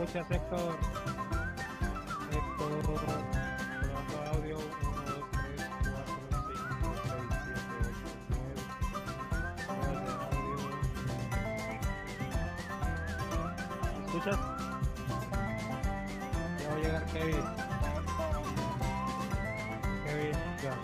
escuchas, Héctor? Héctor, probando audio 1, 2, 3, 4, 5, 6, 7, 8, 9. ¿Me escuchas? Ya va a llegar Kevin. Kevin, ya.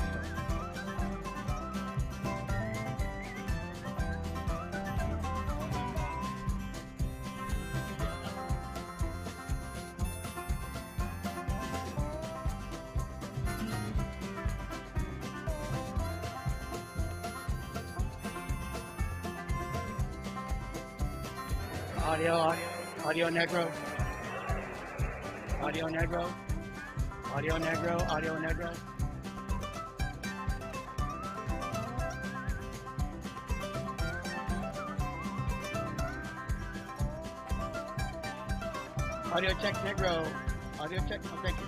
Audio negro. Audio negro. Audio negro. Audio negro. Audio check negro. Audio check. Oh, thank you.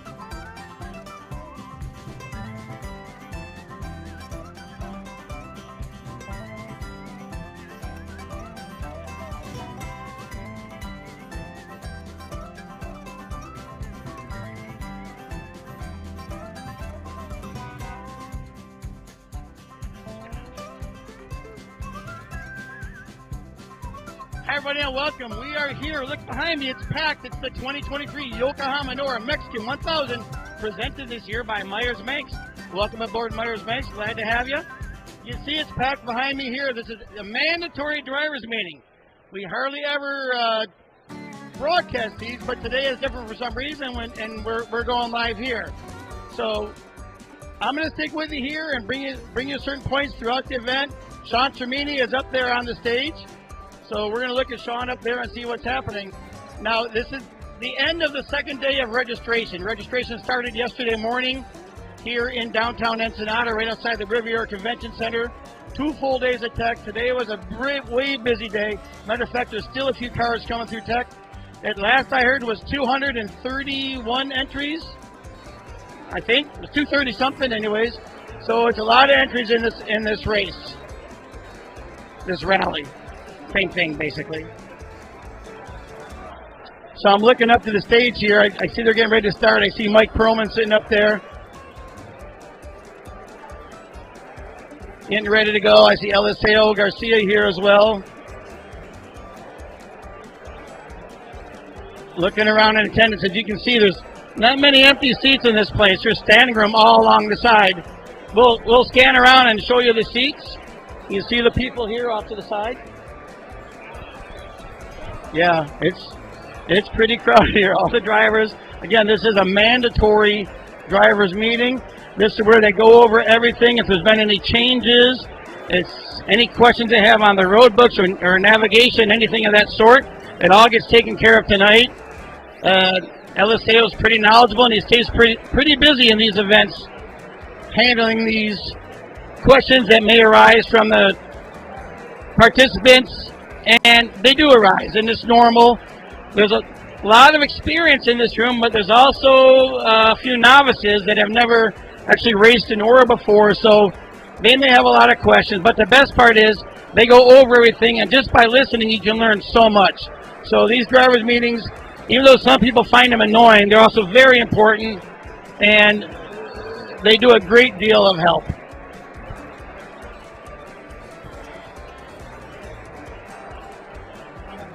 Hi everybody and welcome. We are here. Look behind me. It's packed. It's the 2023 Yokohama NORRA Mexican 1000 presented this year by Meyers Manx. Welcome aboard Meyers Manx. Glad to have you. You see it's packed behind me here. This is a mandatory drivers meeting. We hardly ever broadcast these, but today is different for some reason and we're going live here. So I'm going to stick with you here and bring you certain points throughout the event. Sean Tremini is up there on the stage. So we're going to look at Sean up there and see what's happening. Now, this is the end of the second day of registration. Registration started yesterday morning here in downtown Ensenada, right outside the Riviera Convention Center. 2 full days of tech. Today was a way busy day. Matter of fact, there's still a few cars coming through tech. At last I heard was 231 entries. I think it was 230 something anyways. So it's a lot of entries in this race, this rally. Same thing, basically. So I'm looking up to the stage here. I see they're getting ready to start. I see Mike Perlman sitting up there, getting ready to go. I see Eliseo Garcia here as well. Looking around in attendance, as you can see, there's not many empty seats in this place. There's standing room all along the side. We'll scan around and show you the seats. You see the people here off to the side. Yeah, it's pretty crowded here. All the drivers. Again, this is a mandatory drivers meeting. This is where they go over everything. If there's been any changes, it's any questions they have on the road books or navigation, anything of that sort, it all gets taken care of tonight. Eliseo is pretty knowledgeable and he stays pretty busy in these events, handling these questions that may arise from the participants. And they do arise, and it's normal. There's a lot of experience in this room, but there's also a few novices that have never actually raced in NORRA before, so they may have a lot of questions. But the best part is they go over everything, and just by listening, you can learn so much. So these drivers' meetings, even though some people find them annoying, they're also very important, and they do a great deal of help.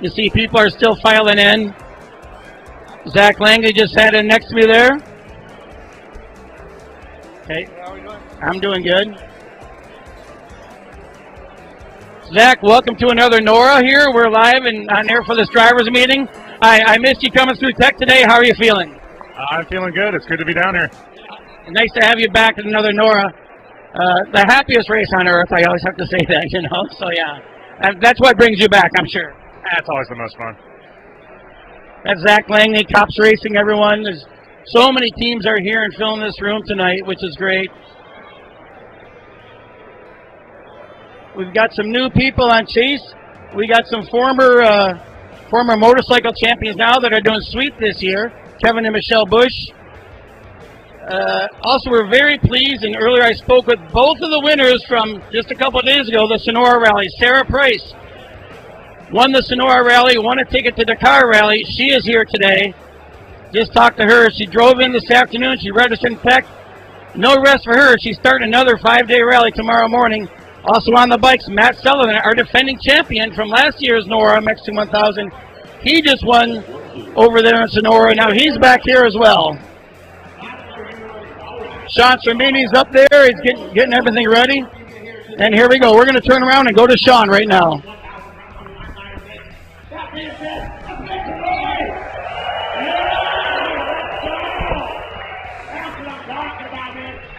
You see people are still filing in. Zach Langley just had in next to me there. Okay. How are we doing? I'm doing good. Zach, welcome to another NORRA here. We're live and on air for this drivers meeting. I missed you coming through tech today. How are you feeling? I'm feeling good. It's good to be down here. Nice to have you back at another NORRA. The happiest race on earth, I always have to say that, you know. So yeah, that's what brings you back, I'm sure. That's always the most fun. That's Zach Langley, Cops Racing, everyone. There's so many teams are here and filling this room tonight, which is great. We've got some new people on Chase. We got some former motorcycle champions now that are doing sweep this year, Kevin and Michelle Bush. Also, we're very pleased, and earlier I spoke with both of the winners from just a couple of days ago, the Sonora Rally, Sarah Price. won the Sonora Rally, won a ticket to the Dakar Rally. She is here today. Just talked to her. She drove in this afternoon. She registered in Tech. No rest for her. She's starting another 5-day rally tomorrow morning. Also on the bikes, Matt Sullivan, our defending champion from last year's NORRA Mexican 1000. He just won over there in Sonora. Now he's back here as well. Sean Cermini's up there. He's getting everything ready. And here we go. We're going to turn around and go to Sean right now.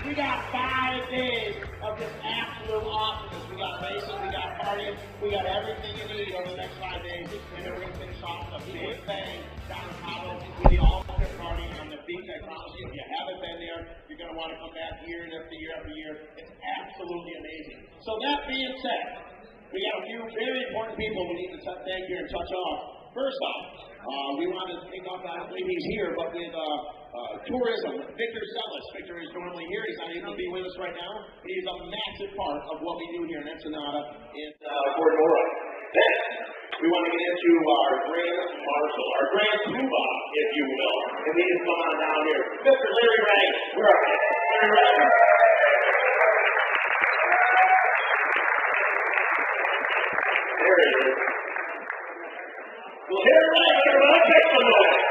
We got 5 days of just absolute awesomeness. We got races, we got partying, we got everything you need over the next 5 days. And then we're going to finish off with a big bang down in Cabo with the ultimate party on the beach. I promise you, if you haven't been there, you're going to want to come back year after year after year. It's absolutely amazing. So that being said, we got a few very important people we need to thank here and touch off. First off, we want to thank off, I don't believe he's here, but with tourism, Victor Sellis. Victor is normally here. He's not able to be with us right now. He's a massive part of what we do here in Ensenada for NORRA. Then, we want to get into our Grand Marshal, our Grand Poobah, if you will. And he is coming on down here. Mr. Larry Ray. Where are you? Larry Ray. There he is. Well, here it is, everybody. Take some noise.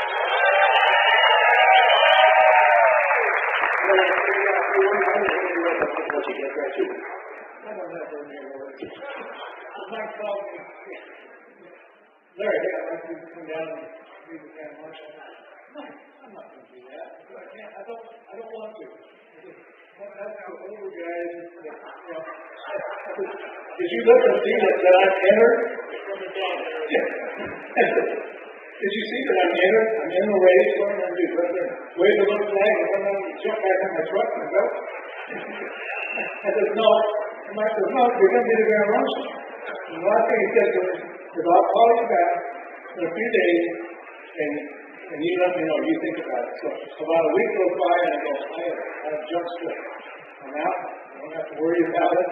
Larry, I'd like you to come down and read the Grand Marshal. No, I'm not going to do that. I don't want to. That's how older guys, Did you look and see that I'm entered? Did you see that I'm entered? I'm in the race. What am I going to do? Wave the little flag and come down and jump back on my truck and go? I said, no. And Mike said, no, you're going to be the Grand Marshal. And the last thing he said to me is, I'll call you back in a few days and you let me know, you think about it. So about a week goes by and I go, I have jumped straight. I'm out. I don't have to worry about it.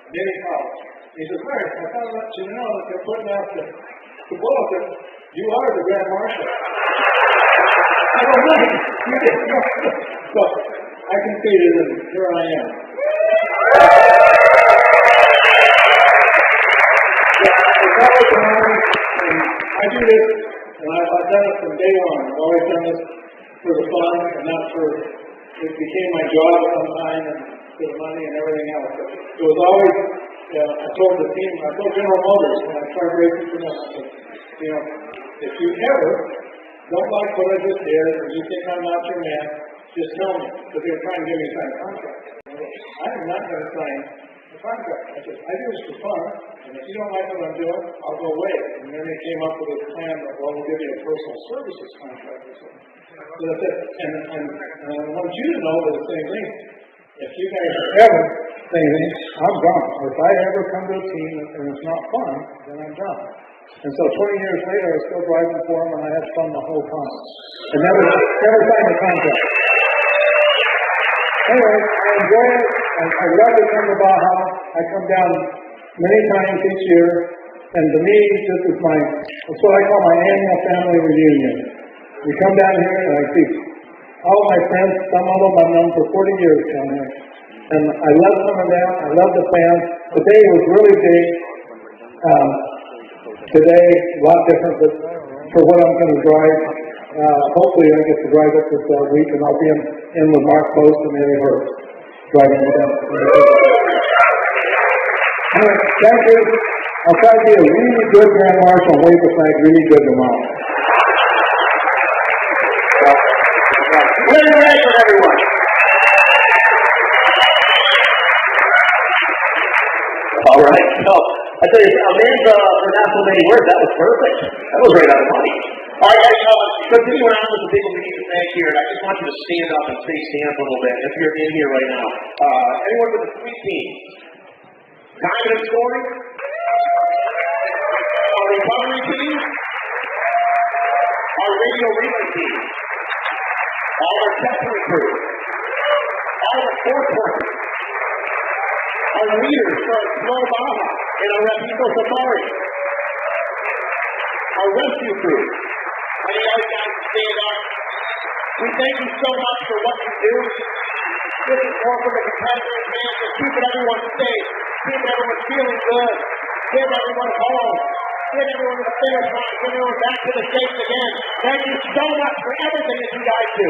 And then he calls. He says, Larry, I thought I'd let you know that they're putting out the bulletin. You are the Grand Marshal. I don't know. You didn't know. So I conceded and here I am. It's always an honor. I do this, and I've done it from day one. I've always done this for the fun and not for, it became my job at some time and for the money and everything else. But it was always, I told the team, I told General Motors when I started racing for them, I said, if you ever don't like what I just did, or you think I'm not your man, just tell me, because they were trying to get me to sign a contract. I am not going to sign a contract. I said, I do this for fun, and if you don't like what I'm doing, I'll go away. And then they came up with this plan that, well, we'll give you a personal services contract or something. So that's it. And I want you to know that the same thing. If you guys ever say anything, I'm gone. Or if I ever come to a team and it's not fun, then I'm done. And so 20 years later, I was still driving for them, and I had fun the whole time. I never signed a contract. Anyway, I enjoy it. I love to come to Baja. I come down many times each year, and to me, this is it's what I call my annual family reunion. We come down here, and I see all my friends. Some of them I've known for 40 years down here. And I love coming down. I love the fans. Today was really big. Today, a lot different, but for what I'm going to drive, hopefully I get to drive it this week, and I'll be in with Mark Post and Eddie Hurst, driving with them. Anyway, thank you. I'll try to be a really good Grand Marshal and wave the flag really good tomorrow. Larry Ray for everyone. All right, so I tell you, Amanda pronounced so many words. That was perfect. That was right on the money. All right, guys, continue on with the people we need to thank here. And I just want you to stand up and say stand a little bit if you're in here right now. Anyone with the sweet team? Time and scoring? Our recovery team? Our radio relay team? All our testing crew? All our sports workers? Our leaders for Slow Baja and our Repito Safari. our rescue crew. Any other guys stand up? We thank you so much for what you do. This is more from the competitors, man, for keeping everyone safe, keeping everyone feeling good, getting everyone home, getting everyone to the finish line, getting everyone back to the States again. Thank you so much for everything that you guys do.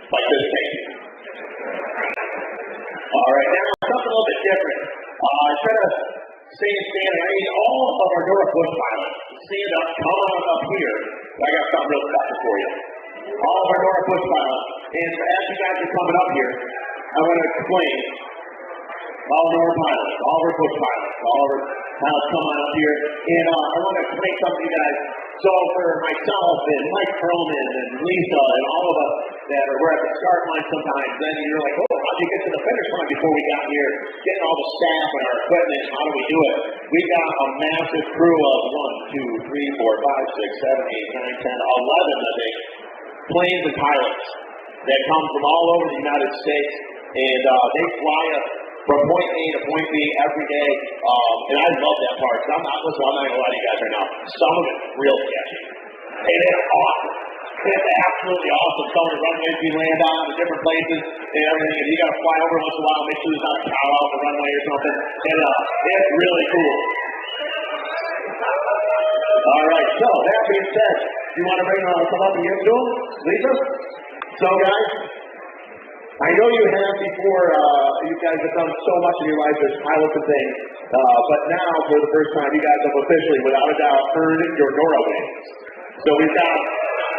Like this, thank you. All right, now something a little bit different. Instead of standing, I need all of our NORRA Bush pilots stand up, come on up here. I got something real special for you. All of our NORRA Bush pilots. And as you guys are coming up here, I want to explain all NORRA pilots, all of our Bush pilots, all of our pilots come on up here. And I want to explain something to you guys. So for myself and Mike Perlman and Lisa and all of us that we're at the start line sometimes, then you're like, oh, how'd you get to the finish line before we got here? Getting all the staff and our equipment, how do we do it? We got a massive crew of 1, 2, 3, 4, 5, 6, 7, 8, 9, 10, 11, I think, planes and pilots that come from all over the United States, and they fly us from point A to point B every day, and I love that part. So I'm not going to lie to you guys right now. Some of it's real sketchy, and it's awesome. It's absolutely awesome. Some of the runways we land on, the different places, and everything. And you got to fly over once in a while, make sure there's not a cow out the runway or something. And it's really cool. All right. So that being said, you want to bring some up and give to them, Lisa? So guys, I know you have before. You guys have done so much in your life as pilots and things, but now for the first time, you guys have officially, without a doubt, earned your NORRA wings. So we've got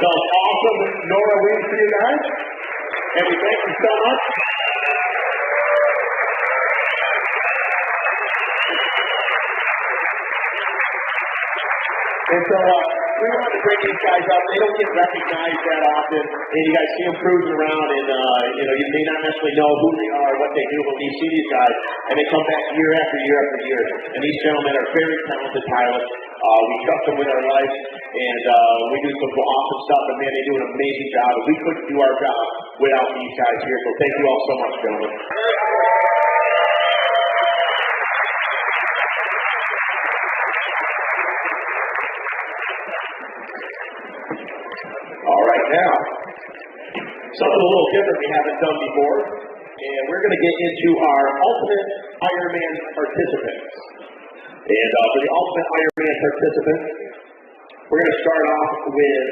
some awesome NORRA wings for you guys, and we thank you so much. And so we wanted to bring these guys up. They don't get recognized that often, and you guys see them cruising around, and you may not necessarily know who they are, what they do, but when you see these guys, and they come back year after year after year, and these gentlemen are very talented pilots. We trust them with our life, and we do some awesome stuff, and man, they do an amazing job, and we couldn't do our job without these guys here, so thank you all so much, gentlemen. All right, now, something a little different we haven't done before, and we're going to get into our Ultimate Ironman participants. And for the Ultimate Ironman participants, we're going to start off with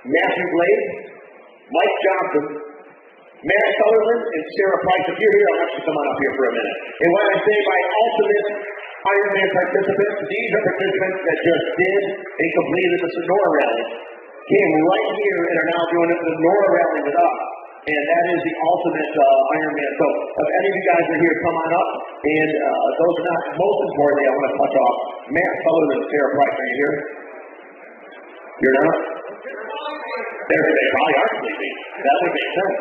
Matthew Blade, Mike Johnson, Matt Sutherland, and Sarah Price. If you're here, I'll actually come on up here for a minute. And when I say by Ultimate Ironman participants, these are participants that just did and completed the NORRA Rally, came right here and are now doing the NORRA Rally with us. And that is the Ultimate Ironman. So if any of you guys are here, come on up. And those are not, most importantly, I want to touch off Matt Sutherland and Sarah Price. Are you here? You're not? They probably are sleeping. That would make sense.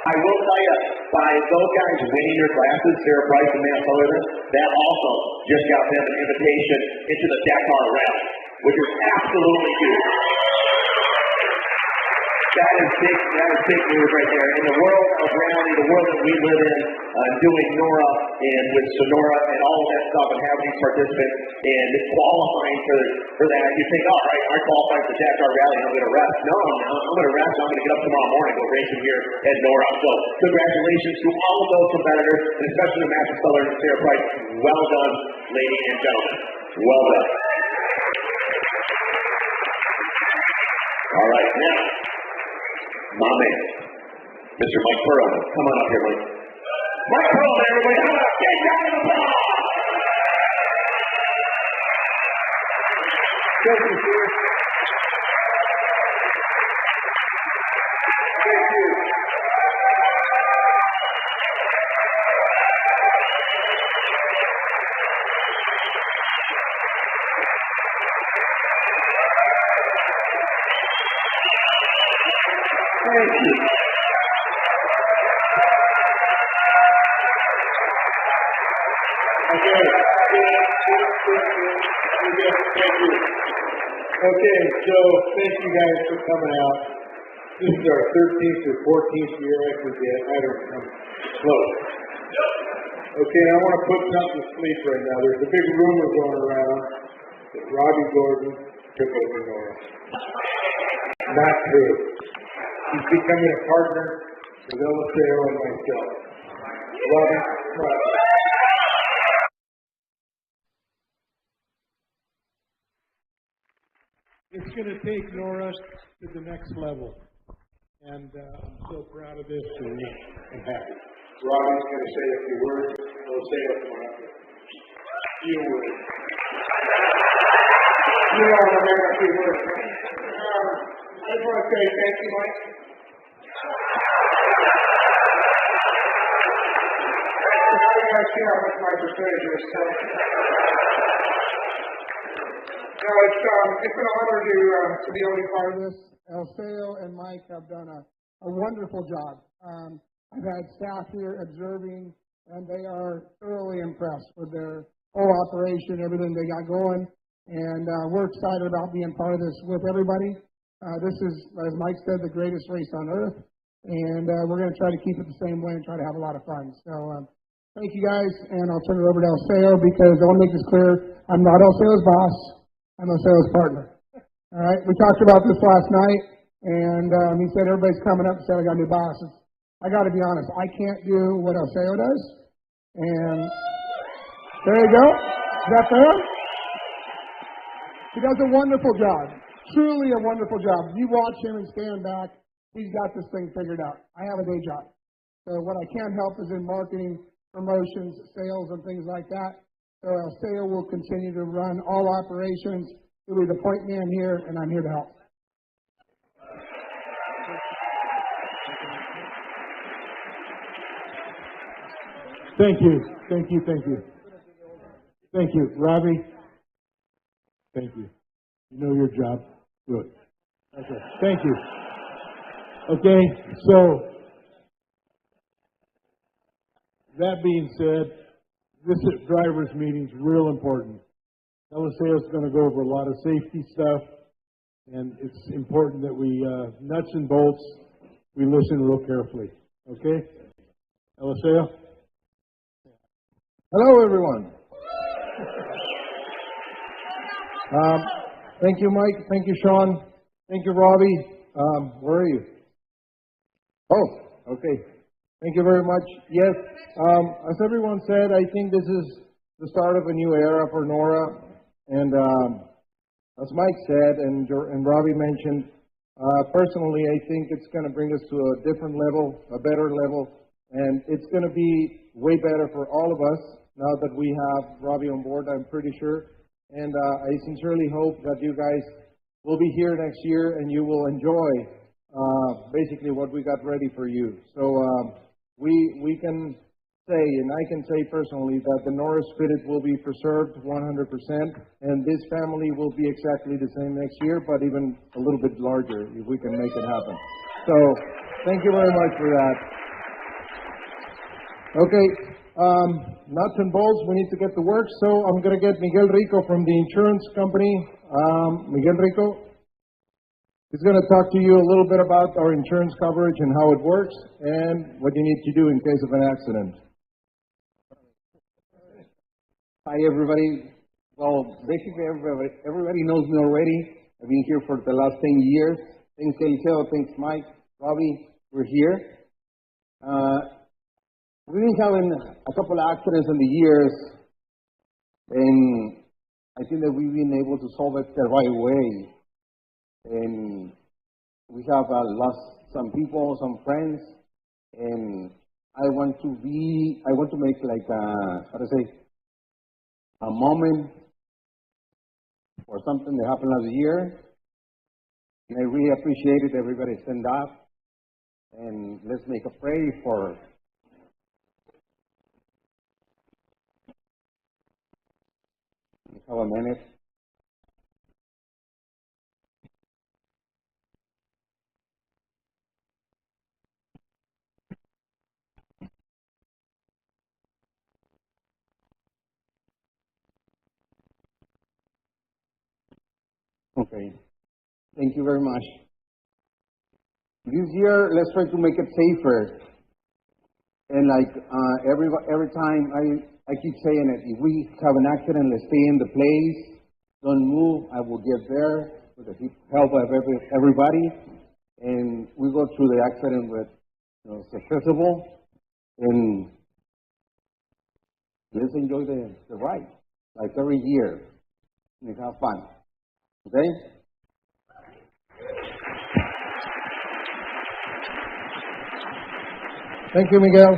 I will tell you, by those guys winning their classes, Sarah Price and Matt Sutherland, that also just got them an invitation into the Dakar Rally, which is absolutely huge. That is big news right there. In the world of rally, the world that we live in, doing NORRA and with Sonora and all of that stuff and having these participants and qualifying for that, you think, all right, I qualified for the Dakar Rally and I'm going to rest. No, I'm going to rest. I'm going to get up tomorrow morning and go racing here at NORRA. So congratulations to all of those competitors, and especially to Matthew Sutherland and Sarah Price. Well done, ladies and gentlemen. Well done. All right, now, my man, Mr. Mike Perlman. Come on up here, Mike. Mike Perlman, everybody. How about a big round of applause? Thank you, sir. Thank you. Thank you. Okay, so thank you guys for coming out. This is our 13th or 14th year, I forget. I don't know. Close. Okay, I want to put something to sleep right now. There's a big rumor going around that Robbie Gordon took over Norra. Not true. He's becoming a partner with Eliseo and myself. Robbie, come on. It's going to take Norra to the next level. And I'm so proud of this and I'm happy. Robbie's going to say a few words. Eliseo, come on up here. Few words. You know I'm going to make a few words. I just want to say thank you, Mike. I'm not going to share how much my percentage is. So. No, it's an honor to be able to be part of this. Eliseo and Mike have done a wonderful job. I've had staff here observing, and they are thoroughly impressed with their whole operation, everything they got going. And we're excited about being part of this with everybody. This is, as Mike said, the greatest race on earth. And we're going to try to keep it the same way and try to have a lot of fun. So thank you guys, and I'll turn it over to Eliseo because I want to make this clear. I'm not Eliseo's boss. I'm Eliseo's partner. All right, we talked about this last night, and he said everybody's coming up and said I got new bosses. I got to be honest, I can't do what Eliseo does, and there you go. Is that fair? He does a wonderful job, truly a wonderful job. You watch him and stand back, he's got this thing figured out. I have a day job, so what I can't help is in marketing, promotions, sales, and things like that. So Eliseo will continue to run all operations. He'll be the point man here, and I'm here to help. Thank you. Thank you. Thank you. Thank you. Robbie, thank you. You know your job. Good. Okay. Thank you. Okay, so that being said, this drivers meeting is real important. Eliseo is going to go over a lot of safety stuff, and it's important that we, nuts and bolts, we listen real carefully. Okay? Eliseo? Hello, everyone. Thank you, Mike. Thank you, Sean. Thank you, Robbie. Where are you? Oh, okay. Thank you very much. Yes, as everyone said, I think this is the start of a new era for Norra. And as Mike said and Robbie mentioned, personally, I think it's going to bring us to a different level, a better level. And it's going to be way better for all of us now that we have Robbie on board, I'm pretty sure. And I sincerely hope that you guys will be here next year and you will enjoy basically what we got ready for you. So we can say, and I can say personally, that the Norra spirit will be preserved 100%, and this family will be exactly the same next year, but even a little bit larger if we can make it happen. So thank you very much for that. Okay, nuts and bolts, we need to get to work, so I'm going to get Miguel Rico from the insurance company. Miguel Rico is going to talk to you a little bit about our insurance coverage and how it works and what you need to do in case of an accident. Hi, everybody. Well, basically, everybody knows me already. I've been here for the last 10 years. Thanks, Eliseo. Thanks, Mike. Robbie, we're here. We've been having a couple of accidents in the years, and I think that we've been able to solve it the right way. And we have lost some people, some friends, and I want to make like a moment for something that happened last year. And I really appreciate it. Everybody stand up and let's make a prayer for have a minute. Okay. Thank you very much. This year, let's try to make it safer. And like, every time I keep saying it, if we have an accident, let's stay in the place, don't move, I will get there with the help of everybody. And we go through the accident with, successful, and let's enjoy the ride, like every year, and have fun, okay? Thank you, Miguel.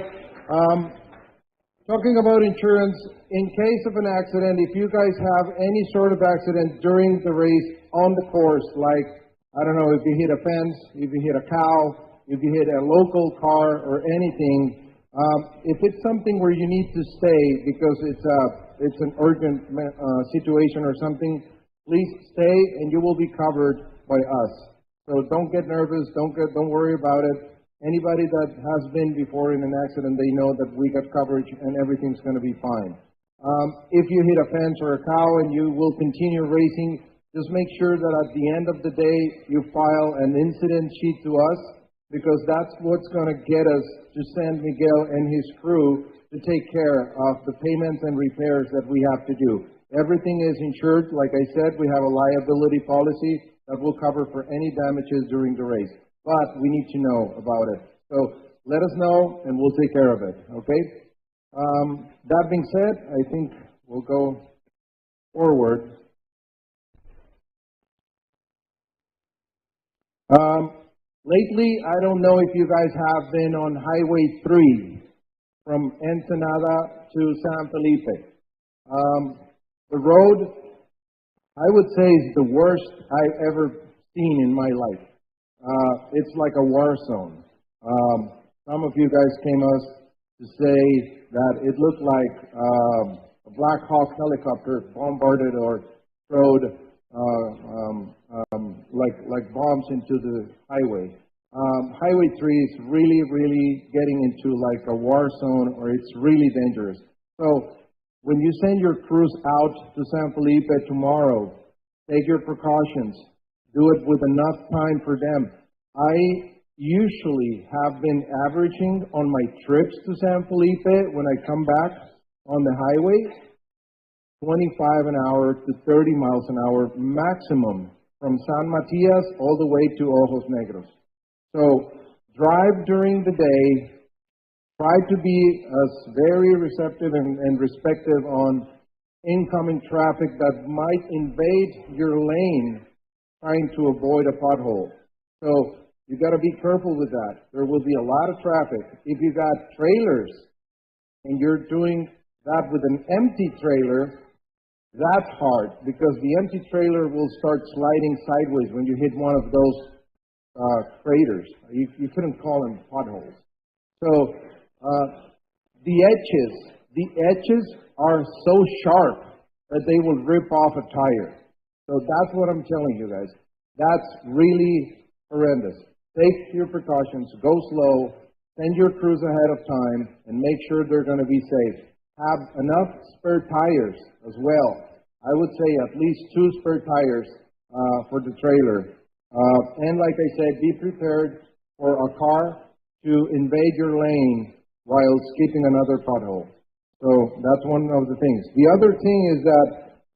Talking about insurance, in case of an accident, if you guys have any sort of accident during the race on the course, like, I don't know, if you hit a fence, if you hit a cow, if you hit a local car or anything, if it's something where you need to stay because it's an urgent situation or something, please stay and you will be covered by us. So don't get nervous, don't worry about it. Anybody that has been before in an accident, they know that we got coverage and everything's going to be fine. If you hit a fence or a cow and you will continue racing, just make sure that at the end of the day you file an incident sheet to us, because that's what's going to get us to San Miguel and his crew to take care of the payments and repairs that we have to do. Everything is insured. Like I said, we have a liability policy that will cover for any damages during the race. But we need to know about it. So let us know and we'll take care of it, okay? That being said, I think we'll go forward. Lately, I don't know if you guys have been on Highway 3 from Ensenada to San Felipe. The road, I would say, is the worst I've ever seen in my life. It's like a war zone. Some of you guys came us to say that it looked like a Black Hawk helicopter bombarded or thrown like bombs into the highway. Highway 3 is really getting into like a war zone, or it's really dangerous. So when you send your crews out to San Felipe tomorrow, take your precautions. Do it with enough time for them. I usually have been averaging on my trips to San Felipe when I come back on the highway, 25 an hour to 30 miles an hour maximum from San Matias all the way to Ojos Negros. So drive during the day. Try to be as very receptive and respective on incoming traffic that might invade your lane trying to avoid a pothole. So you got to be careful with that. There will be a lot of traffic. If you got trailers and you're doing that with an empty trailer, that's hard, because the empty trailer will start sliding sideways when you hit one of those craters. You couldn't call them potholes. So the edges are so sharp that they will rip off a tire. So that's what I'm telling you guys. That's really horrendous. Take your precautions, go slow, send your crews ahead of time, and make sure they're going to be safe. Have enough spare tires as well. I would say at least 2 spare tires for the trailer. And like I said, be prepared for a car to invade your lane while skipping another pothole. So that's one of the things. The other thing is that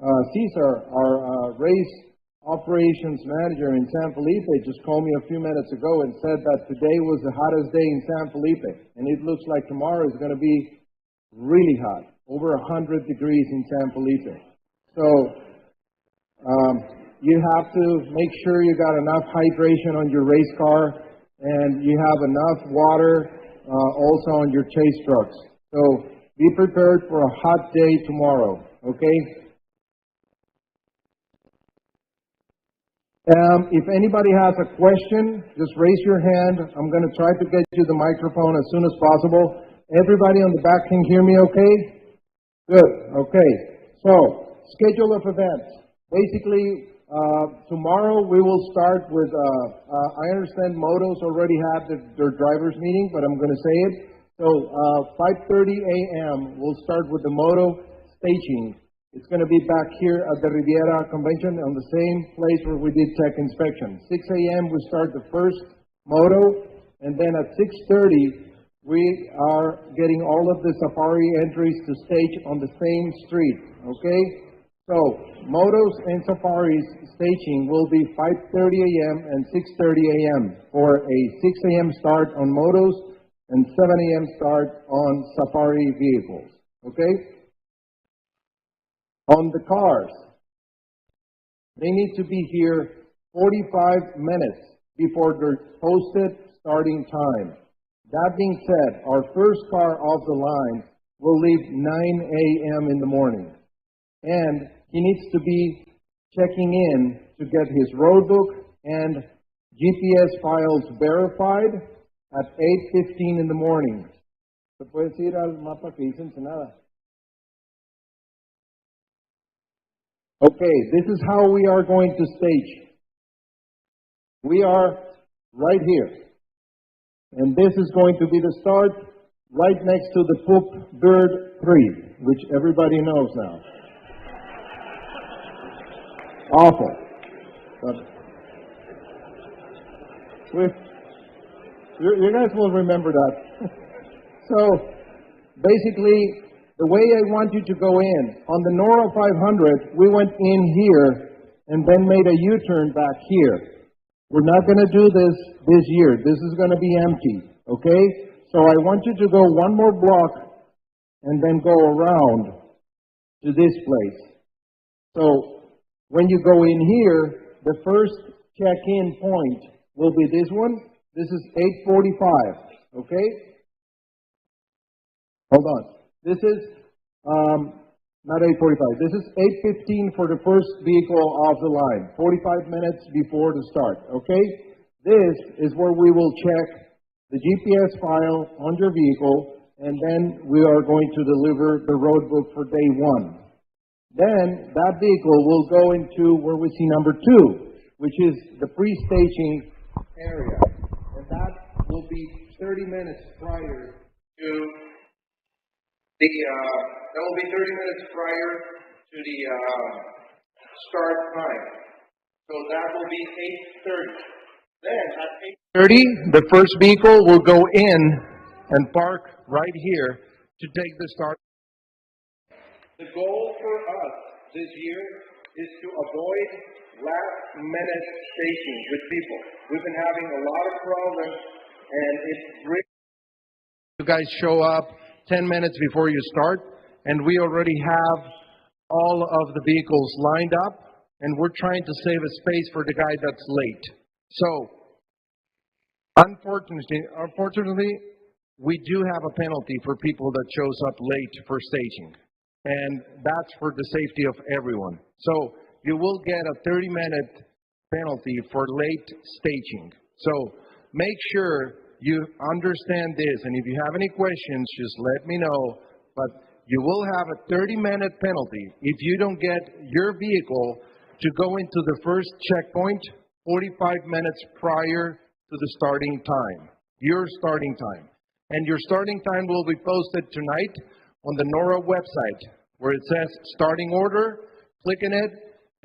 Cesar, our race operations manager in San Felipe, just called me a few minutes ago and said that today was the hottest day in San Felipe. And it looks like tomorrow is going to be really hot, over 100 degrees in San Felipe. So you have to make sure you got enough hydration on your race car, and you have enough water also on your chase trucks. So be prepared for a hot day tomorrow, okay? If anybody has a question, just raise your hand. I'm going to try to get you the microphone as soon as possible. Everybody on the back can hear me okay? Good, okay. So, schedule of events. Basically, tomorrow we will start with, I understand Moto's already had their drivers meeting, but I'm going to say it. So, 5:30 a.m. we'll start with the Moto staging. It's going to be back here at the Riviera Convention on the same place where we did tech inspection. 6 a.m. we start the first Moto, and then at 6:30 we are getting all of the safari entries to stage on the same street, okay? So, motos and safaris staging will be 5:30 a.m. and 6:30 a.m. for a 6 a.m. start on motos and 7 a.m. start on safari vehicles, okay? On the cars, they need to be here 45 minutes before their posted starting time. That being said, our first car off the line will leave 9 a.m. in the morning. And he needs to be checking in to get his road book and GPS files verified at 8:15 in the morning. ¿Se puede decir al mapa que dice Ensenada? Okay, this is how we are going to stage. We are right here. And this is going to be the start right next to the Poop Bird 3, which everybody knows now. Awful. But you guys will remember that. So, basically, the way I want you to go in, on the NORRA 500, we went in here and then made a U-turn back here. We're not going to do this year. This is going to be empty, okay? So I want you to go one more block and then go around to this place. So when you go in here, the first check-in point will be this one. This is 8:45, okay? Hold on. This is not 8:45. This is 8:15 for the first vehicle off the line, 45 minutes before the start, okay? This is where we will check the GPS file on your vehicle, and then we are going to deliver the road book for day one. Then that vehicle will go into where we see number 2, which is the pre-staging area. And that will be 30 minutes prior to the start time. So that will be 8:30. Then at 8:30, the first vehicle will go in and park right here to take the start. The goal for us this year is to avoid last-minute staging with people. We've been having a lot of problems, and it's really you guys show up 10 minutes before you start, and we already have all of the vehicles lined up, and we're trying to save a space for the guy that's late. So, unfortunately, we do have a penalty for people that shows up late for staging, and that's for the safety of everyone. So, you will get a 30-minute penalty for late staging. So, make sure you understand this, and if you have any questions, just let me know. But you will have a 30-minute penalty if you don't get your vehicle to go into the first checkpoint 45 minutes prior to the starting time, your starting time. And your starting time will be posted tonight on the NORRA website, where it says starting order. Click in it,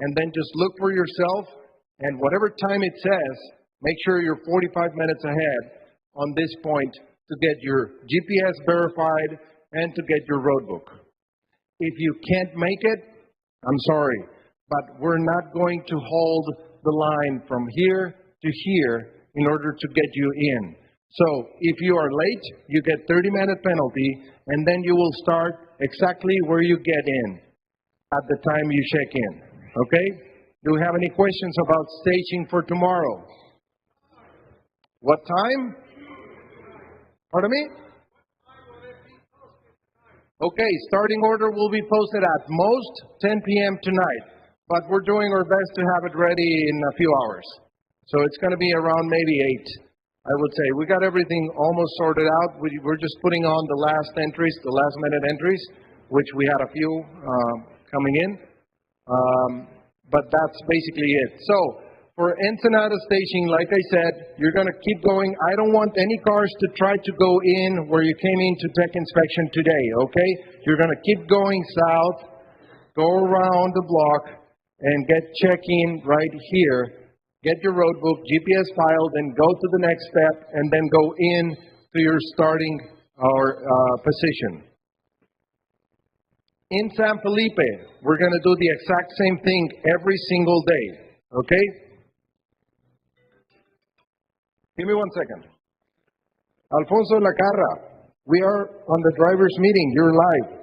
and then just look for yourself, and whatever time it says, make sure you're 45 minutes ahead on this point to get your GPS verified and to get your road book. If you can't make it, I'm sorry, but we're not going to hold the line from here to here in order to get you in. So if you are late, you get 30-minute penalty, and then you will start exactly where you get in at the time you check in, okay? Do we have any questions about staging for tomorrow? What time? Pardon me? Okay, starting order will be posted at most 10 p.m. tonight, but we're doing our best to have it ready in a few hours. So it's going to be around maybe 8, I would say. We got everything almost sorted out. We're just putting on the last entries, the last minute entries, which we had a few coming in. But that's basically it. So for Ensenada staging, like I said, you're going to keep going. I don't want any cars to try to go in where you came into tech inspection today, okay? You're going to keep going south, go around the block, and get check-in right here. Get your road book, GPS file, then go to the next step, and then go in to your starting or position. In San Felipe, we're going to do the exact same thing every single day, okay? Give me 1 second. Alfonso Lacarra, we are on the driver's meeting. You're live.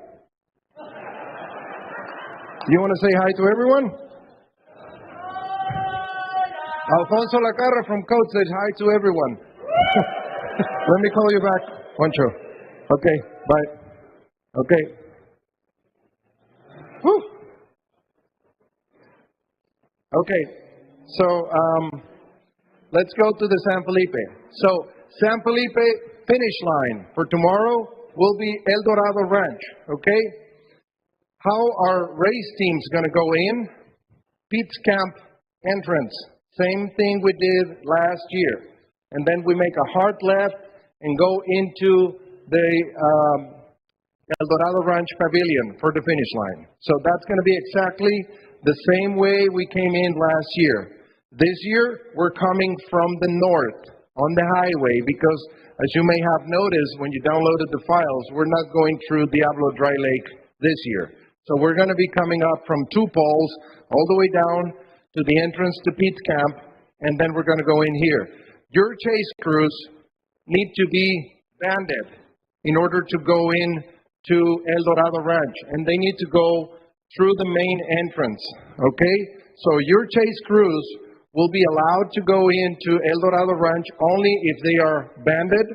You want to say hi to everyone? Alfonso Lacarra from Code says hi to everyone. Let me call you back, Poncho. Okay, bye. Okay. Whew. Okay, so let's go to the San Felipe. So San Felipe finish line for tomorrow will be El Dorado Ranch, okay? How are race teams going to go in? Pete's Camp entrance, same thing we did last year. And then we make a hard left and go into the El Dorado Ranch Pavilion for the finish line. So that's going to be exactly the same way we came in last year. This year, we're coming from the north on the highway because, as you may have noticed when you downloaded the files, we're not going through Diablo Dry Lake this year. So we're going to be coming up from Two Poles all the way down to the entrance to Pete's Camp, and then we're going to go in here. Your chase crews need to be banded in order to go in to El Dorado Ranch, and they need to go through the main entrance, okay? So your chase crews will be allowed to go into El Dorado Ranch only if they are banded,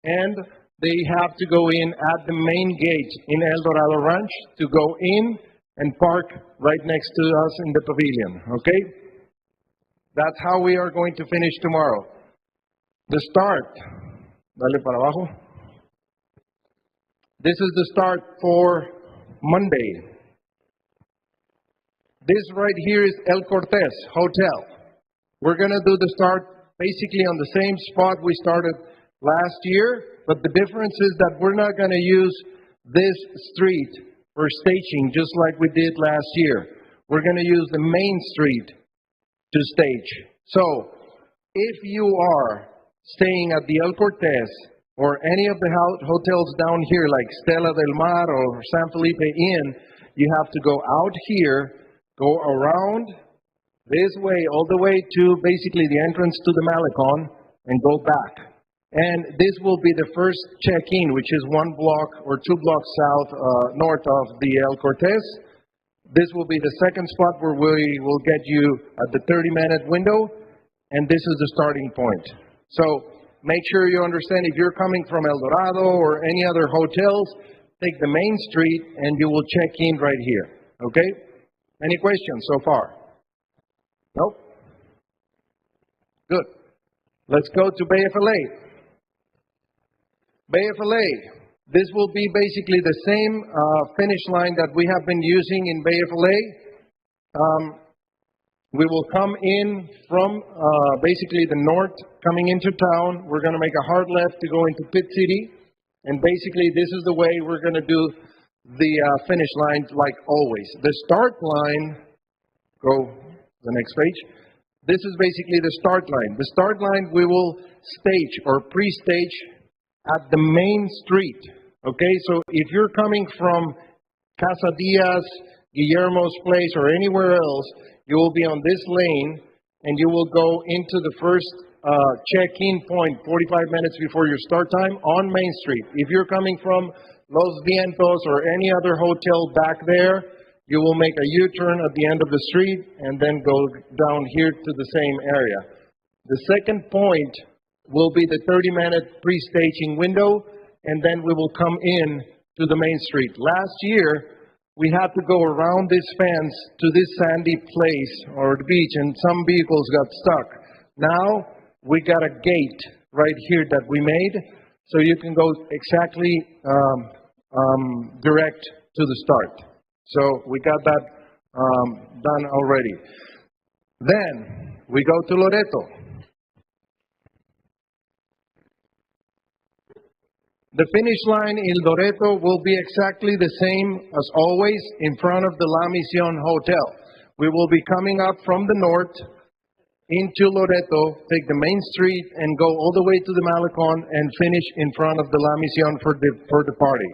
and they have to go in at the main gate in El Dorado Ranch to go in and park right next to us in the pavilion, okay? That's how we are going to finish tomorrow. The start, dale para abajo. This is the start for Monday. This right here is El Cortez Hotel. We're going to do the start basically on the same spot we started last year, but the difference is that we're not going to use this street for staging just like we did last year. We're going to use the main street to stage. So, if you are staying at the El Cortez or any of the hotels down here like Stella del Mar or San Felipe Inn, you have to go out here, go around this way, all the way to basically the entrance to the Malecon and go back. And this will be the first check-in, which is 1 block or 2 blocks north of the El Cortez. This will be the second spot where we will get you at the 30-minute window, and this is the starting point. So make sure you understand if you're coming from El Dorado or any other hotels, take the main street and you will check in right here, okay? Any questions so far? Nope? Good. Let's go to Bay FLA. Bay FLA, this will be basically the same finish line that we have been using in Bay FLA. We will come in from basically the north, coming into town. We're going to make a hard left to go into Pit City. And basically, this is the way we're going to do the finish line like always. The start line, go the next page. This is basically the start line. The start line we will stage or pre-stage at the main street. Okay, so if you're coming from Casa Diaz, Guillermo's place, or anywhere else, you will be on this lane and you will go into the first check-in point 45 minutes before your start time on Main Street. If you're coming from Los Vientos or any other hotel back there, you will make a U-turn at the end of the street and then go down here to the same area. The second point will be the 30-minute pre-staging window, and then we will come in to the Main Street. Last year, we had to go around this fence to this sandy place or the beach, and some vehicles got stuck. Now, we got a gate right here that we made, so you can go exactly direct to the start. So we got that done already. Then, we go to Loreto. The finish line in Loreto will be exactly the same as always in front of the La Misión Hotel. We will be coming up from the north into Loreto, take the main street, and go all the way to the Malecon and finish in front of the La Misión for the party.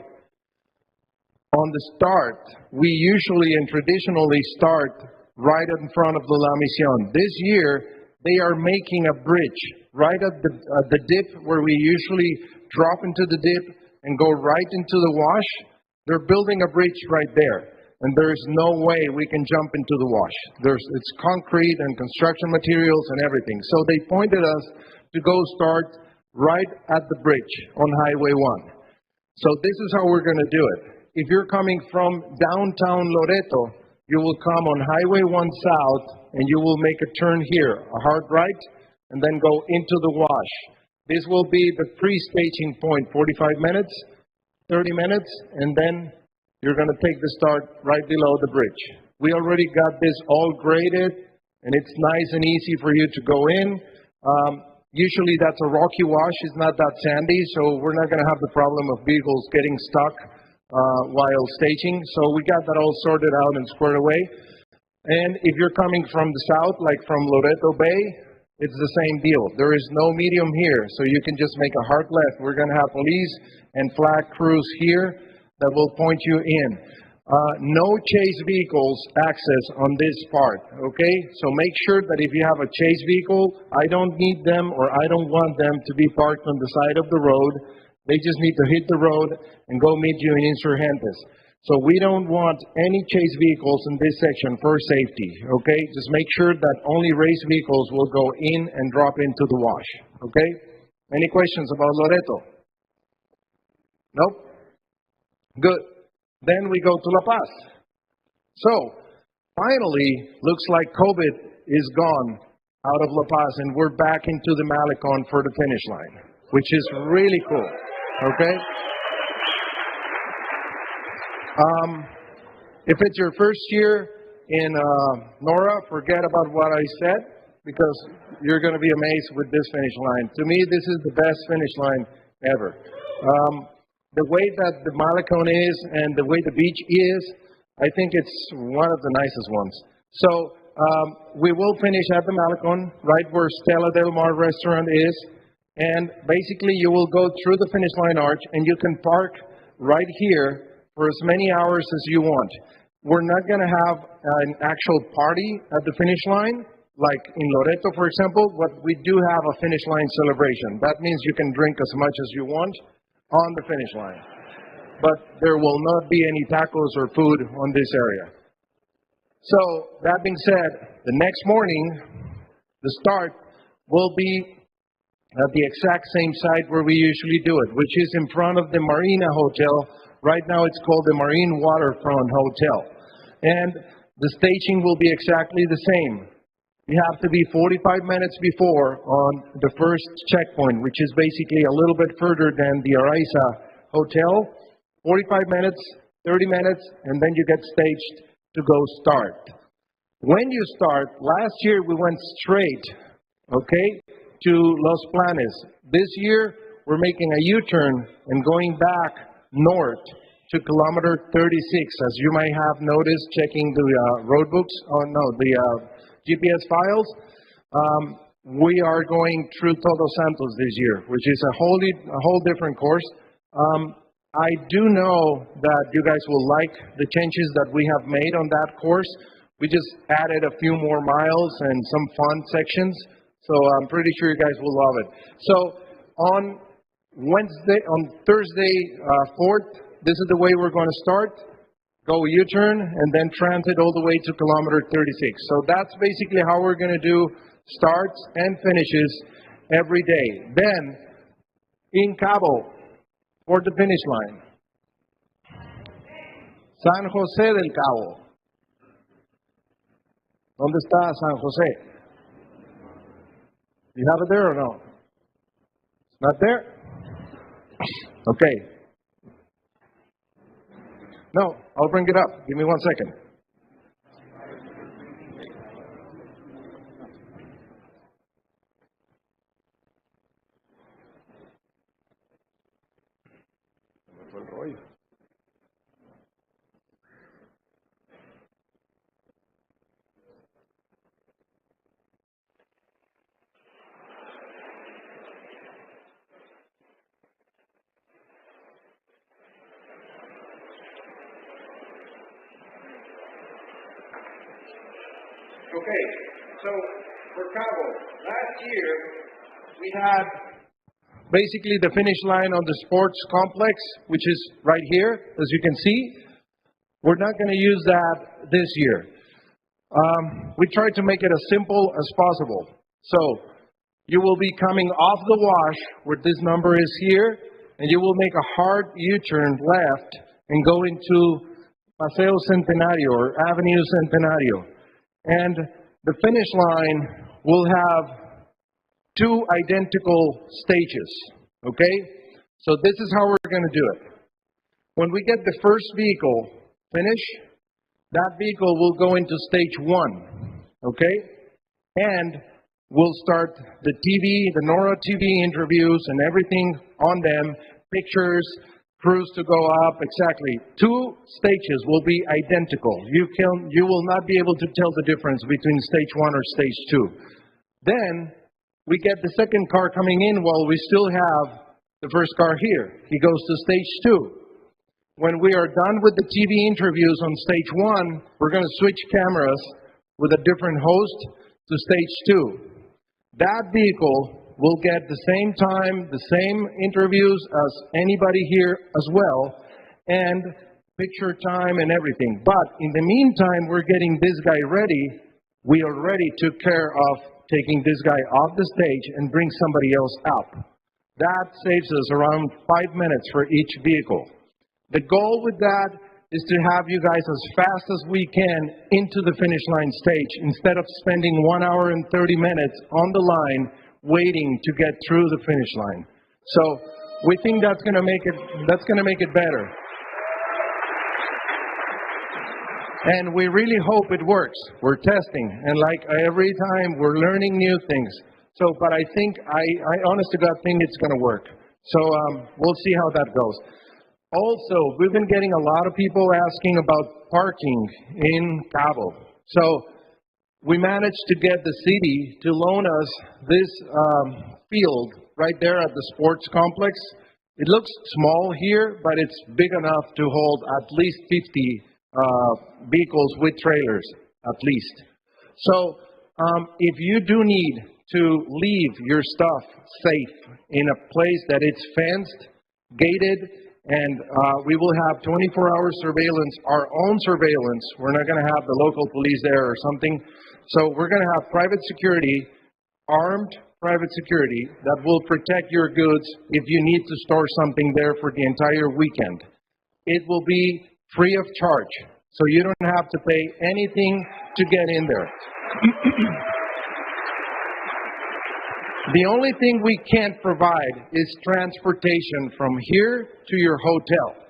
On the start, we usually and traditionally start right in front of the La Misión. This year, they are making a bridge right at the dip where we usually drop into the dip and go right into the wash. They're building a bridge right there, and there's no way we can jump into the wash. It's concrete and construction materials and everything. So they pointed us to go start right at the bridge on Highway 1. So this is how we're going to do it. If you're coming from downtown Loreto, you will come on Highway 1 South, and you will make a turn here, a hard right, and then go into the wash. This will be the pre-staging point, 45 minutes, 30 minutes, and then you're going to take the start right below the bridge. We already got this all graded, and it's nice and easy for you to go in. Usually that's a rocky wash, it's not that sandy, so we're not going to have the problem of vehicles getting stuck while staging. So we got that all sorted out and squared away. And if you're coming from the south, like from Loreto Bay, it's the same deal. There is no medium here, so you can just make a hard left. We're going to have police and flag crews here that will point you in. No chase vehicles access on this part, okay? So make sure that if you have a chase vehicle, I don't need them or I don't want them to be parked on the side of the road. They just need to hit the road and go meet you in Insurgentes. So we don't want any chase vehicles in this section for safety, okay? Just make sure that only race vehicles will go in and drop into the wash, okay? Any questions about Loreto? Nope? Good. Then we go to La Paz. So, finally, looks like COVID is gone out of La Paz and we're back into the Malecon for the finish line, which is really cool, okay? If it's your first year in NORRA, forget about what I said because you're going to be amazed with this finish line. To me, this is the best finish line ever. The way that the Malecon is and the way the beach is, I think it's one of the nicest ones. So we will finish at the Malecon, right where Stella Del Mar restaurant is, and basically you will go through the finish line arch and you can park right here for as many hours as you want. We're not going to have an actual party at the finish line, like in Loreto, for example, but we do have a finish line celebration. That means you can drink as much as you want on the finish line. But there will not be any tacos or food on this area. So, that being said, the next morning, the start will be at the exact same site where we usually do it, which is in front of the Marina Hotel. Right now it's called the Marine Waterfront Hotel. And the staging will be exactly the same. You have to be 45 minutes before on the first checkpoint, which is basically a little bit further than the Araiza Hotel. 45 minutes, 30 minutes, and then you get staged to go start. When you start, last year we went straight, okay, to Los Planes. This year we're making a U-turn and going back north to kilometer 36, as you might have noticed checking the road books, the GPS files. We are going through Todos Santos this year, which is a whole different course. I do know that you guys will like the changes that we have made on that course. We just added a few more miles and some fun sections, so I'm pretty sure you guys will love it. So on Thursday 4th, this is the way we're going to start. Go U-turn and then transit all the way to kilometer 36. So that's basically how we're going to do starts and finishes every day. Then, in Cabo, for the finish line, San Jose del Cabo. ¿Dónde está San Jose? You have it there or no? It's not there? Okay. No, I'll bring it up. Give me 1 second. Okay, so for Cabo, last year we had basically the finish line on the sports complex, which is right here, as you can see. We're not going to use that this year. We tried to make it as simple as possible. So you will be coming off the wash where this number is here, and you will make a hard U-turn left and go into Paseo Centenario or Avenue Centenario. And the finish line will have two identical stages, okay? So this is how we're going to do it. When we get the first vehicle finished, that vehicle will go into stage 1, okay? And we'll start the TV, the NORRA TV interviews and everything on them, pictures, crews to go up, exactly. 2 stages will be identical. You will not be able to tell the difference between stage 1 or stage 2. Then we get the second car coming in while we still have the first car here. He goes to stage 2. When we are done with the TV interviews on stage 1, we're going to switch cameras with a different host to stage 2. That vehicle will get the same time, the same interviews as anybody here as well, and picture time and everything. But in the meantime, we're getting this guy ready. We already took care of taking this guy off the stage and bring somebody else up. That saves us around 5 minutes for each vehicle. The goal with that is to have you guys as fast as we can into the finish line stage instead of spending 1 hour and 30 minutes on the line waiting to get through the finish line. So we think that's going to make it better. And we really hope it works. We're testing, and like every time we're learning new things. So, but I think, I honest to God think it's going to work. So we'll see how that goes. Also, we've been getting a lot of people asking about parking in Cabo. So we managed to get the city to loan us this field right there at the sports complex. It looks small here, but it's big enough to hold at least 50 vehicles with trailers, at least. So if you do need to leave your stuff safe in a place that it's fenced, gated, and we will have 24-hour surveillance, our own surveillance. We're not going to have the local police there or something. So we're going to have private security, armed private security, that will protect your goods if you need to store something there for the entire weekend. It will be free of charge, so you don't have to pay anything to get in there. The only thing we can't provide is transportation from here to your hotel.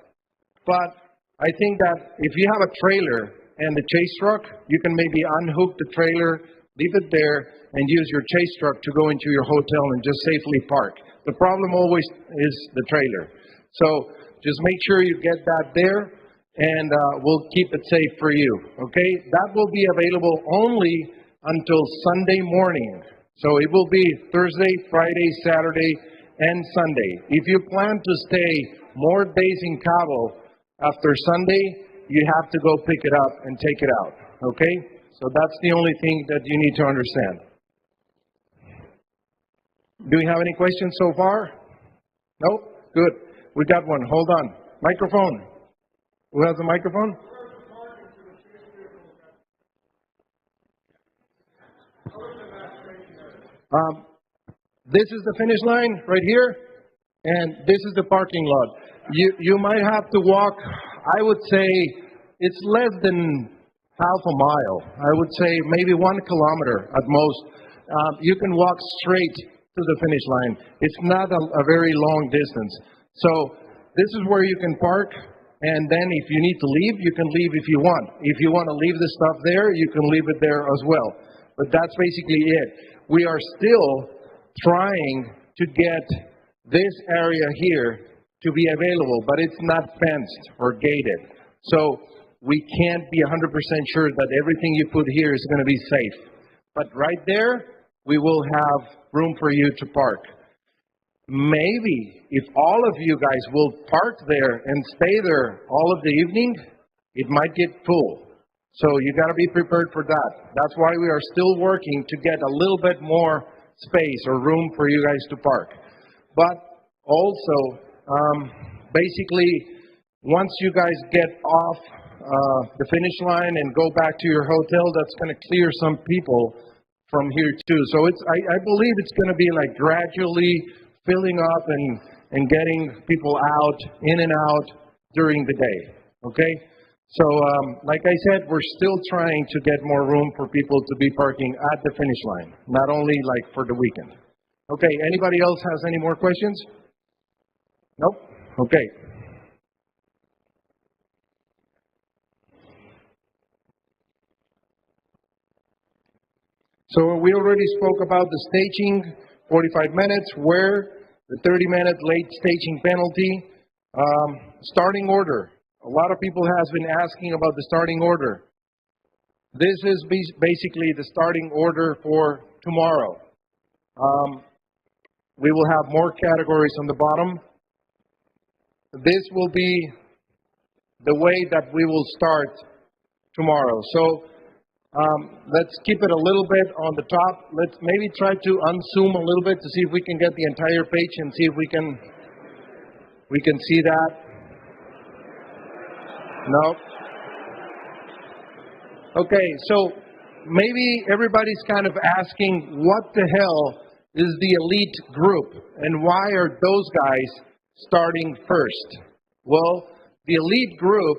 But I think that if you have a trailer and the chase truck, you can maybe unhook the trailer, leave it there, and use your chase truck to go into your hotel and just safely park. The problem always is the trailer. So just make sure you get that there, and we'll keep it safe for you, okay? That will be available only until Sunday morning. So it will be Thursday, Friday, Saturday, and Sunday. If you plan to stay more days in Cabo after Sunday, you have to go pick it up and take it out, okay? So that's the only thing that you need to understand. Do we have any questions so far? No? Good. We got one. Hold on. Microphone. Who has a microphone? This is the finish line right here, and this is the parking lot. You might have to walk, I would say it's less than half a mile. I would say maybe 1 kilometer at most. You can walk straight to the finish line. It's not a very long distance. So this is where you can park, and then if you need to leave, you can leave if you want. If you want to leave the stuff there, you can leave it there as well. But that's basically it. We are still trying to get this area here to be available, but it's not fenced or gated. So we can't be 100% sure that everything you put here is going to be safe. But right there, we will have room for you to park. Maybe if all of you guys will park there and stay there all of the evening, it might get full. So you got to be prepared for that. That's why we are still working to get a little bit more space or room for you guys to park. But also, basically, once you guys get off the finish line and go back to your hotel, that's going to clear some people from here too. So I believe it's going to be like gradually filling up and getting people out, in and out during the day, okay? So like I said, we're still trying to get more room for people to be parking at the finish line, not only like for the weekend. Okay, anybody else has any more questions? Nope? Okay. So we already spoke about the staging, 45 minutes, where the 30-minute late staging penalty. Starting order. A lot of people have been asking about the starting order. This is basically the starting order for tomorrow. We will have more categories on the bottom. This will be the way that we will start tomorrow. So let's keep it a little bit on the top. Let's maybe try to unzoom a little bit to see if we can get the entire page and see if we can see that. No. Okay, so maybe everybody's kind of asking, what the hell is the elite group and why are those guys starting first? Well, the elite group,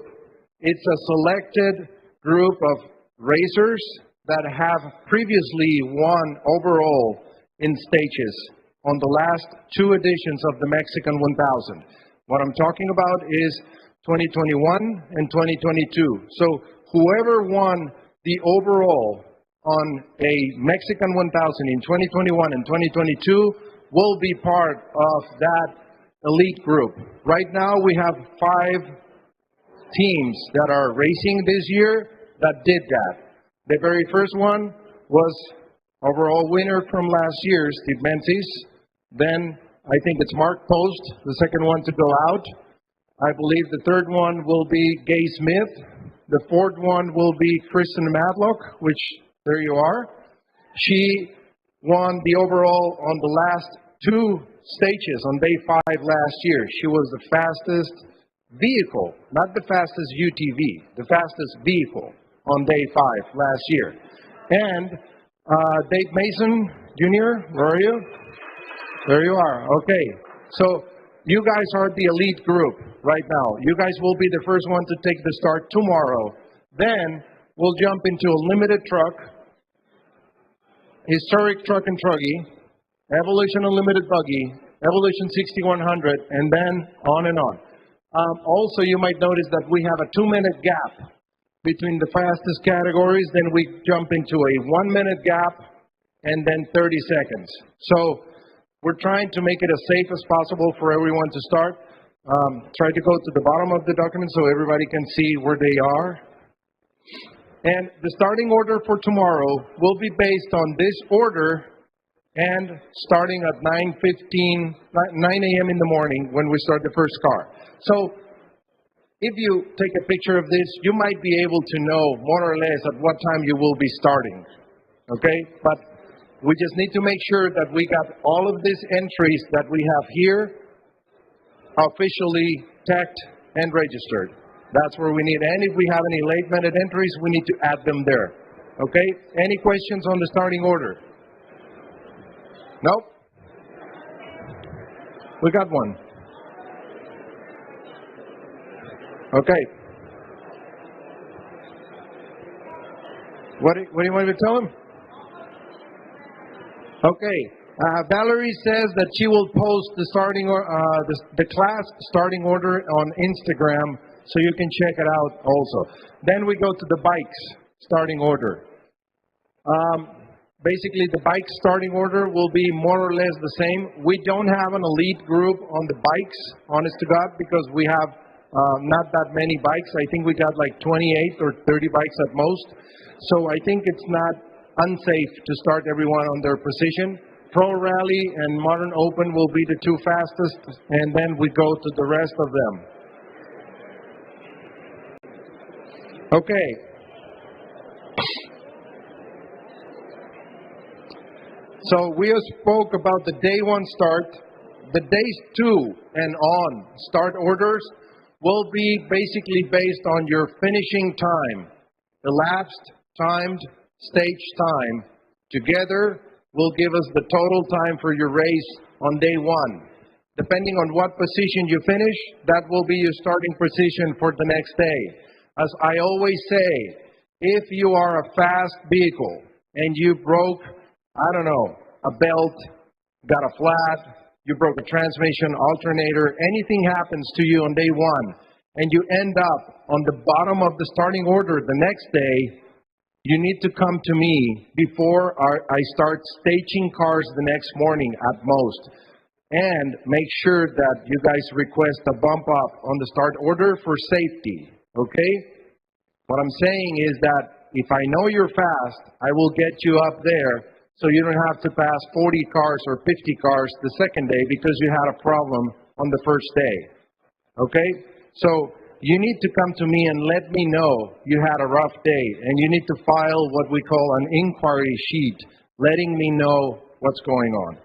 it's a selected group of racers that have previously won overall in stages on the last two editions of the Mexican 1000. What I'm talking about is 2021 and 2022. So whoever won the overall on a Mexican 1000 in 2021 and 2022 will be part of that elite group. Right now we have 5 teams that are racing this year that did that. The very first one was overall winner from last year, Steve Menzies. Then I think it's Mark Post, the second one to go out. I believe the third one will be Gay Smith. The fourth one will be Kristen Matlock, which there you are. She won the overall on the last 2 stages on day 5 last year. She was the fastest vehicle, not the fastest UTV, the fastest vehicle on day 5 last year. And Dave Mason Jr., where are you? There you are. Okay. So you guys are the elite group right now. You guys will be the first one to take the start tomorrow. Then we'll jump into a limited truck, historic truck and truggy, Evolution Unlimited buggy, Evolution 6100, and then on and on. Also, you might notice that we have a 2-minute gap between the fastest categories. Then we jump into a 1-minute gap and then 30 seconds. So we're trying to make it as safe as possible for everyone to start. Try to go to the bottom of the document so everybody can see where they are. And the starting order for tomorrow will be based on this order and starting at 9 a.m. in the morning when we start the first car. So if you take a picture of this, you might be able to know more or less at what time you will be starting, okay? But we just need to make sure that we got all of these entries that we have here officially tagged and registered. That's where we need, and if we have any late-minute entries, we need to add them there, okay? Any questions on the starting order? Nope? We got one. Okay. What do you want me to tell him? Okay. Valerie says that she will post the starting the class starting order on Instagram, so you can check it out also. Then we go to the bikes starting order. Basically, the bike starting order will be more or less the same. We don't have an elite group on the bikes, honest to God, because we have not that many bikes. I think we got like 28 or 30 bikes at most. So I think it's not unsafe to start everyone on their position. Pro Rally and Modern Open will be the 2 fastest, and then we go to the rest of them. Okay. So we have spoke about the day one start. The days 2 and on start orders will be basically based on your finishing time. Elapsed, timed, stage time together will give us the total time for your race on day 1. Depending on what position you finish, that will be your starting position for the next day. As I always say, if you are a fast vehicle and you broke, I don't know, a belt, got a flat, you broke a transmission, alternator, anything happens to you on day 1, and you end up on the bottom of the starting order the next day, you need to come to me before I start staging cars the next morning at most. And make sure that you guys request a bump up on the start order for safety, okay? What I'm saying is that if I know you're fast, I will get you up there so you don't have to pass 40 cars or 50 cars the second day because you had a problem on the first day, okay? So you need to come to me and let me know you had a rough day, and you need to file what we call an inquiry sheet, letting me know what's going on.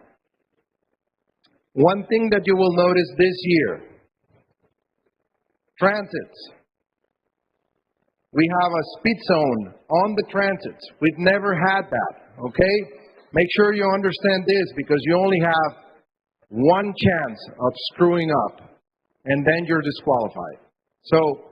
One thing that you will notice this year, transits. We have a speed zone on the transits. We've never had that, okay? Make sure you understand this because you only have one chance of screwing up and then you're disqualified. So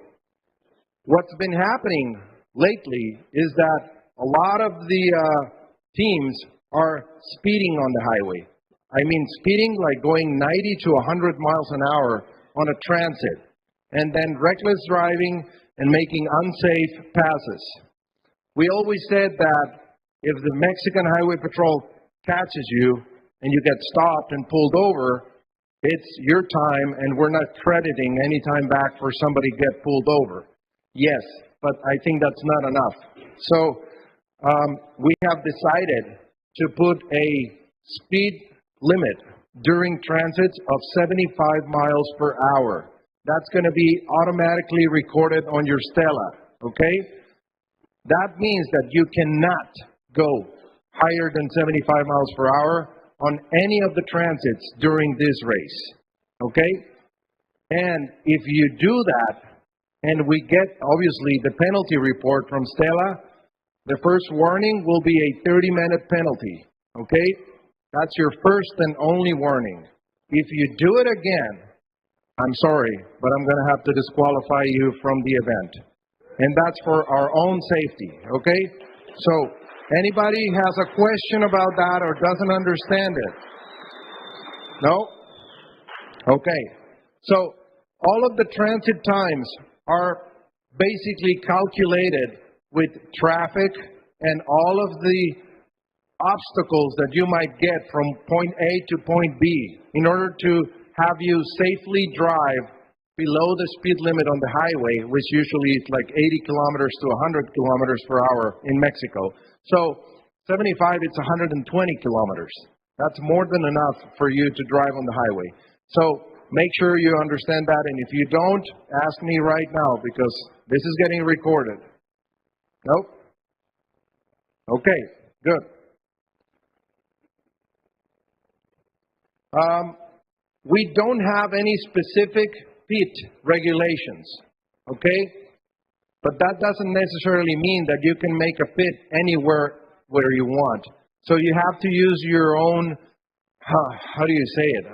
what's been happening lately is that a lot of the teams are speeding on the highway. I mean speeding like going 90 to 100 miles an hour on a transit, and then reckless driving and making unsafe passes. We always said that if the Mexican Highway Patrol catches you and you get stopped and pulled over, it's your time and we're not crediting any time back for somebody get pulled over. Yes, but I think that's not enough. So we have decided to put a speed limit during transits of 75 miles per hour. That's going to be automatically recorded on your Stella, okay? That means that you cannot go higher than 75 miles per hour on any of the transits during this race, okay? And if you do that, and we get, obviously, the penalty report from Stella, the first warning will be a 30-minute penalty, okay? That's your first and only warning. If you do it again, I'm sorry, but I'm going to have to disqualify you from the event. And that's for our own safety, okay? So, anybody has a question about that or doesn't understand it? No? Okay. So, all of the transit times are basically calculated with traffic and all of the obstacles that you might get from point A to point B in order to have you safely drive below the speed limit on the highway, which usually is like 80 kilometers to 100 kilometers per hour in Mexico. So 75, it's 120 kilometers. That's more than enough for you to drive on the highway. So make sure you understand that, and if you don't, ask me right now because this is getting recorded. Nope? Okay, good. We don't have any specific pit regulations, okay? But that doesn't necessarily mean that you can make a pit anywhere where you want. So you have to use your own, how do you say it?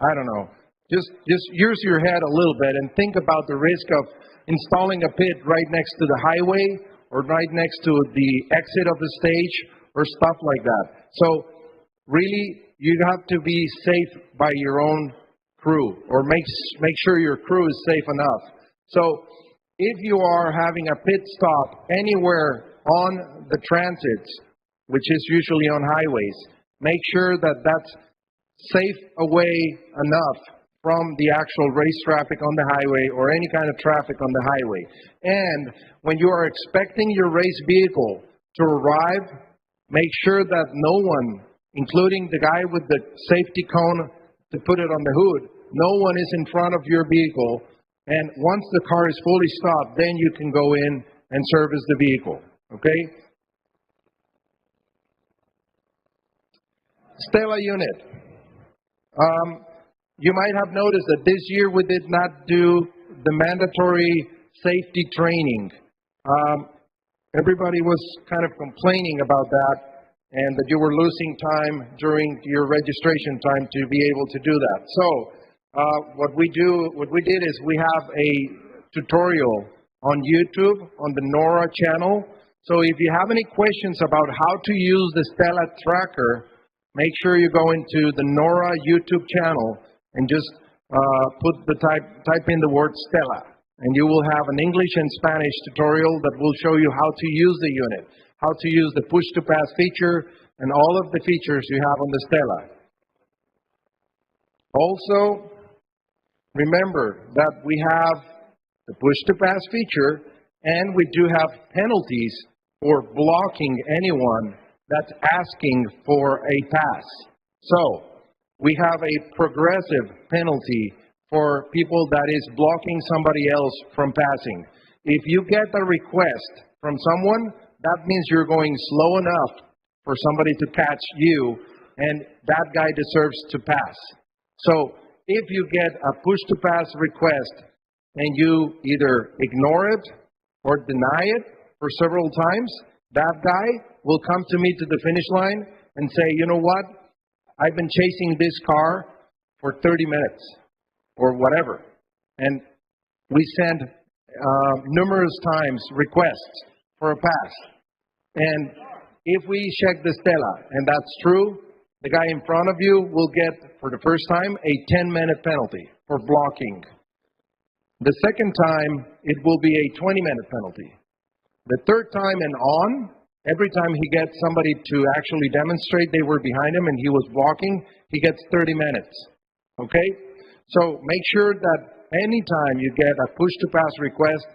I don't know. Just use your head a little bit and think about the risk of installing a pit right next to the highway or right next to the exit of the stage or stuff like that. So really, you have to be safe by your own crew, or make sure your crew is safe enough. So if you are having a pit stop anywhere on the transits, which is usually on highways, make sure that that's safe away enough from the actual race traffic on the highway or any kind of traffic on the highway. And when you are expecting your race vehicle to arrive, make sure that no one, including the guy with the safety cone to put it on the hood, no one is in front of your vehicle. And once the car is fully stopped, then you can go in and service the vehicle, okay? Stella unit. You might have noticed that this year we did not do the mandatory safety training. Everybody was kind of complaining about that and that you were losing time during your registration time to be able to do that. So what we did is we have a tutorial on YouTube on the NORRA channel. So if you have any questions about how to use the Stella tracker, make sure you go into the NORRA YouTube channel and just type in the word Stella, and you will have an English and Spanish tutorial that will show you how to use the unit, how to use the push-to-pass feature, and all of the features you have on the Stella. Also, remember that we have the push-to-pass feature, and we do have penalties for blocking anyone that's asking for a pass. So, we have a progressive penalty for people that is blocking somebody else from passing. If you get a request from someone, that means you're going slow enough for somebody to catch you, and that guy deserves to pass. So, if you get a push-to-pass request and you either ignore it or deny it for several times, that guy will come to me to the finish line and say, you know what, I've been chasing this car for 30 minutes or whatever. And we send numerous times requests for a pass. And if we check the Stella and that's true, the guy in front of you will get, for the first time, a 10-minute penalty for blocking. The second time, it will be a 20-minute penalty. The third time and on, every time he gets somebody to actually demonstrate they were behind him and he was blocking, he gets 30 minutes. Okay? So make sure that anytime you get a push-to-pass request,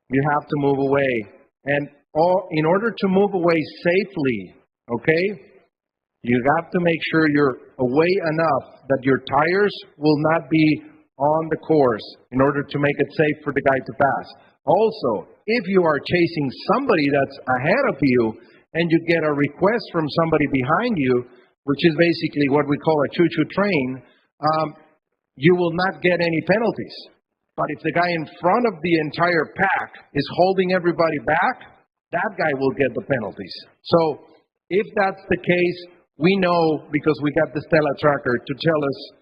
you have to move away. And in order to move away safely, okay, you have to make sure you're away enough that your tires will not be on the course in order to make it safe for the guy to pass. Also, if you are chasing somebody that's ahead of you and you get a request from somebody behind you, which is basically what we call a choo-choo train, you will not get any penalties. But if the guy in front of the entire pack is holding everybody back, that guy will get the penalties. So if that's the case, we know, because we got the Stella tracker to tell us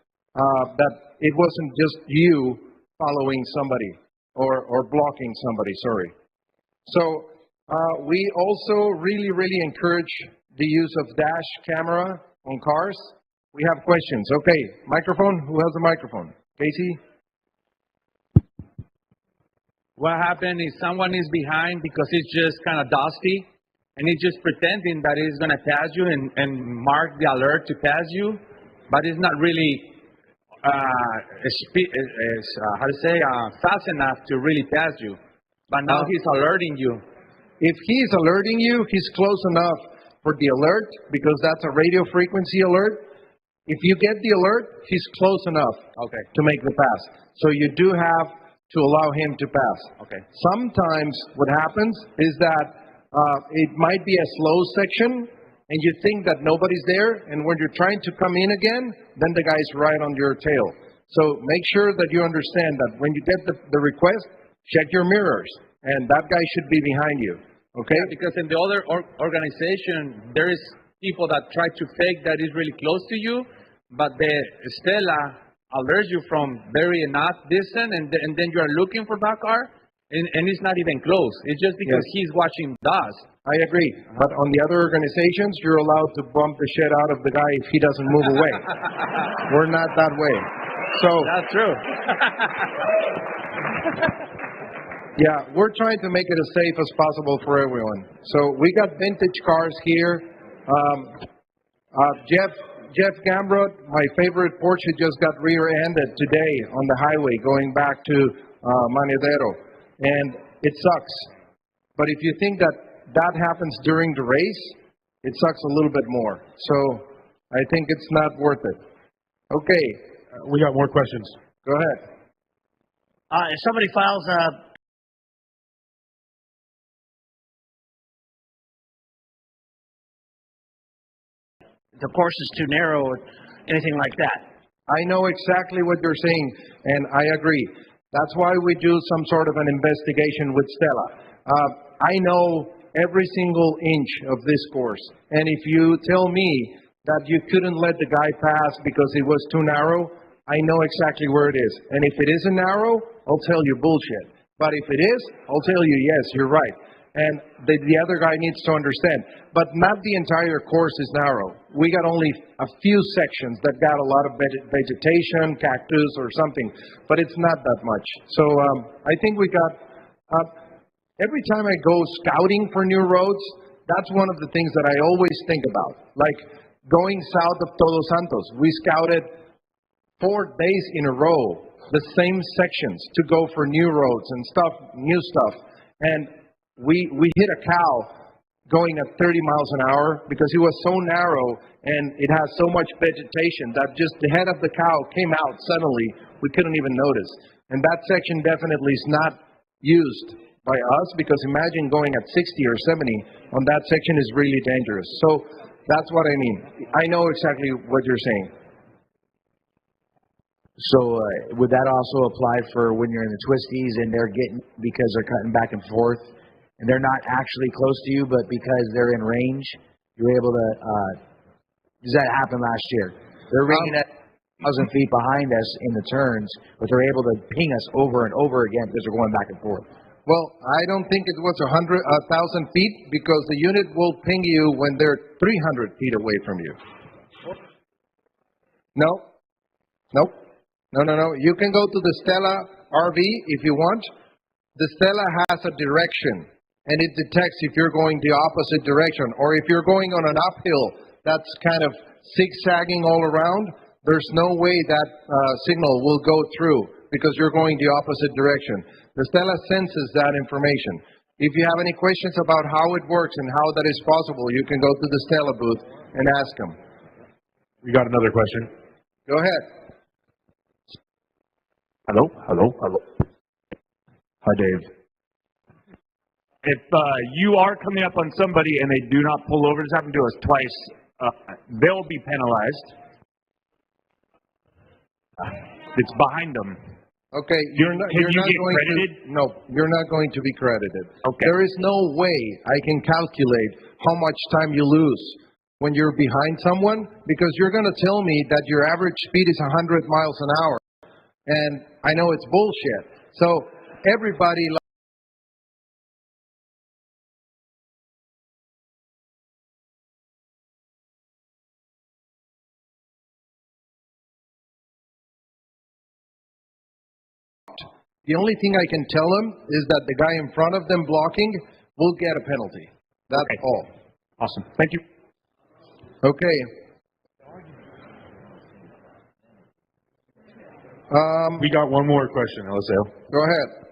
that it wasn't just you following somebody or blocking somebody, sorry. So we also really encourage the use of dash camera on cars. We have questions. Okay, microphone. Who has a microphone? Casey? What happened is someone is behind because it's just kind of dusty, and he's just pretending that he's going to pass you and mark the alert to pass you, but it's not really fast enough to really pass you. But now he's alerting you. If he's alerting you, he's close enough for the alert, because that's a radio frequency alert. If you get the alert, he's close enough to make the pass. So you do have to allow him to pass. Okay. Sometimes what happens is that it might be a slow section, and you think that nobody's there, and when you're trying to come in again, then the guy's right on your tail. So make sure that you understand that when you get the request, check your mirrors, and that guy should be behind you. Okay? Yeah, because in the other organization, there is people that try to fake that is really close to you, but the Stella alerts you from very enough distance, and then you are looking for that car, and it's not even close. It's just because he's watching dust. I agree. But on the other organizations, you're allowed to bump the shit out of the guy if he doesn't move away. We're not that way. So that's true. Yeah, we're trying to make it as safe as possible for everyone. So we got vintage cars here. Jeff Gambrot, my favorite Porsche, just got rear-ended today on the highway going back to Manedero, and it sucks. But if you think that happens during the race, it sucks a little bit more. So I think it's not worth it. Okay. We got more questions. Go ahead. If somebody files a the course is too narrow or anything like that. I know exactly what you're saying, and I agree. That's why we do some sort of an investigation with Stella. I know every single inch of this course, and if you tell me that you couldn't let the guy pass because it was too narrow, I know exactly where it is. And if it isn't narrow, I'll tell you bullshit. But if it is, I'll tell you, yes, you're right. And the other guy needs to understand. But not the entire course is narrow. We got only a few sections that got a lot of vegetation, cactus or something, but it's not that much. So I think we got, every time I go scouting for new roads, that's one of the things that I always think about. Like going south of Todos Santos, we scouted 4 days in a row, the same sections to go for new roads and stuff, new stuff. And we hit a cow going at 30 miles an hour because it was so narrow and it has so much vegetation that just the head of the cow came out suddenly. We couldn't even notice. And that section definitely is not used by us because imagine going at 60 or 70 on that section is really dangerous. So that's what I mean. I know exactly what you're saying. So would that also apply for when you're in the twisties and they're getting, because they're cutting back and forth, and they're not actually close to you, but because they're in range, you're able to, does that happen last year? They're ringing at 1,000 feet behind us in the turns, but they're able to ping us over and over again because they're going back and forth. Well, I don't think it was 1,000 feet because the unit will ping you when they're 300 feet away from you. No. You can go to the Stella RV if you want. The Stella has a direction, and it detects if you're going the opposite direction, or if you're going on an uphill that's kind of zigzagging all around, there's no way that signal will go through because you're going the opposite direction. The Stella senses that information. If you have any questions about how it works and how that is possible, you can go to the Stella booth and ask them. We got another question. Go ahead. Hello. Hi, Dave. If you are coming up on somebody and they do not pull over, this happened to us twice, they'll be penalized. It's behind them. Okay, you're not going to be credited. Okay. There is no way I can calculate how much time you lose when you're behind someone because you're going to tell me that your average speed is 100 miles an hour. And I know it's bullshit. So everybody the only thing I can tell them is that the guy in front of them blocking will get a penalty. That's all. Awesome. Thank you. Okay. We got one more question, Eliseo. Go ahead.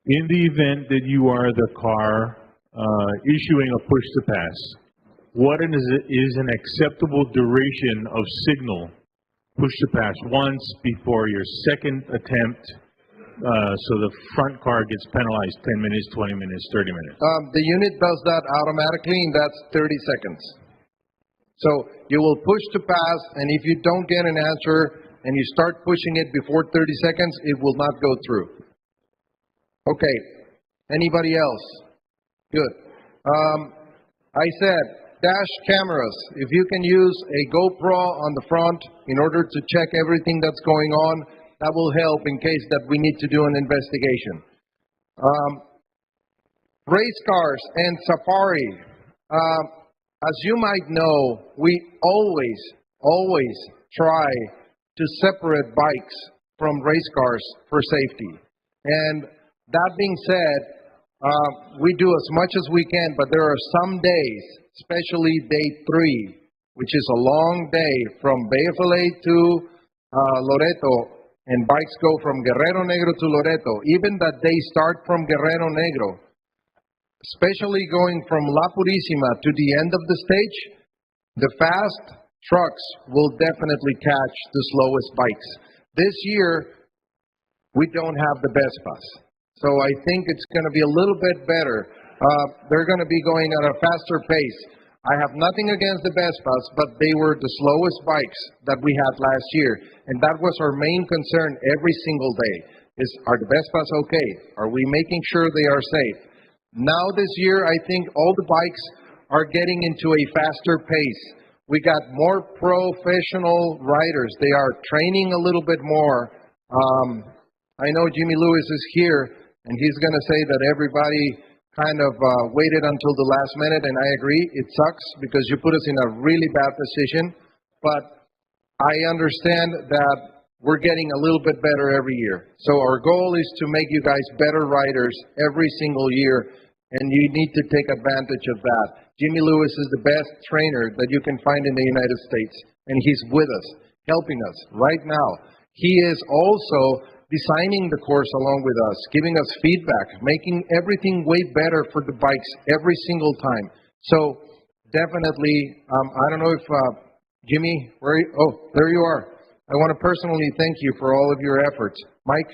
In the event that you are the car issuing a push to pass, what is an acceptable duration of signal push to pass once before your second attempt, so the front car gets penalized 10 minutes, 20 minutes, 30 minutes? The unit does that automatically, and that's 30 seconds. So you will push to pass, and if you don't get an answer and you start pushing it before 30 seconds, it will not go through. Okay. Anybody else? Good. I said dash cameras. If you can use a GoPro on the front in order to check everything that's going on, that will help in case that we need to do an investigation. Race cars and safari. As you might know, we always try to separate bikes from race cars for safety. And that being said, we do as much as we can, but there are some days, especially day 3, which is a long day from BFLA to Loreto, and bikes go from Guerrero Negro to Loreto. Even that they start from Guerrero Negro, especially going from La Purísima to the end of the stage, the fast trucks will definitely catch the slowest bikes. This year, we don't have the best bus. So I think it's going to be a little bit better. They're going to be going at a faster pace. I have nothing against the Vespas, but they were the slowest bikes that we had last year. And that was our main concern every single day, is are the Vespas okay? Are we making sure they are safe? Now this year, I think all the bikes are getting into a faster pace. We got more professional riders. They are training a little bit more. I know Jimmy Lewis is here, and he's going to say that everybody kind of waited until the last minute, and I agree, it sucks because you put us in a really bad position, but I understand that we're getting a little bit better every year. So our goal is to make you guys better riders every single year, and you need to take advantage of that. Jimmy Lewis is the best trainer that you can find in the United States, and he's with us, helping us right now. He is also designing the course along with us, giving us feedback, making everything way better for the bikes every single time. So definitely, I don't know if Jimmy, there you are. I want to personally thank you for all of your efforts. Mike,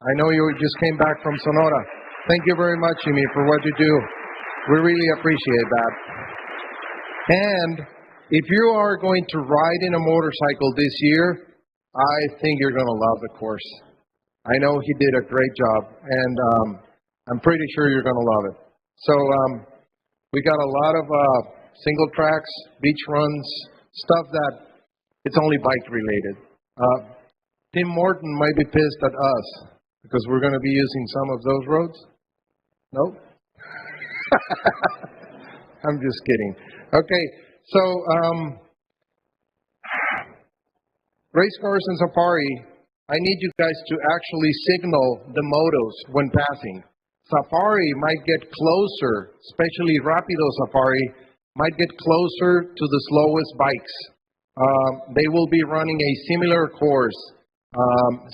I know you just came back from Sonora. Thank you very much, Jimmy, for what you do. We really appreciate that. And if you are going to ride in a motorcycle this year, I think you're going to love the course. I know he did a great job, and I'm pretty sure you're going to love it. So we got a lot of single tracks, beach runs, stuff that it's only bike related. Tim Morton might be pissed at us because we're going to be using some of those roads. No? I'm just kidding. Okay, so race cars and safari, I need you guys to actually signal the motos when passing. Safari might get closer, especially Rapido Safari, might get closer to the slowest bikes. They will be running a similar course.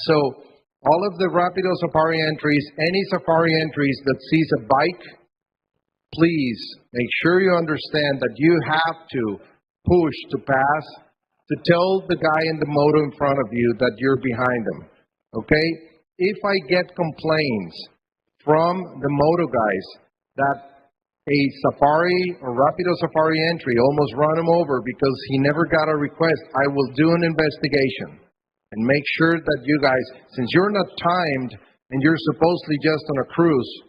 So all of the Rapido Safari entries, any Safari entries that sees a bike, please make sure you understand that you have to push to pass, to tell the guy in the moto in front of you that you're behind him, okay? If I get complaints from the moto guys that a Safari or Rapido Safari entry almost run him over because he never got a request, I will do an investigation and make sure that you guys, since you're not timed and you're supposedly just on a cruise,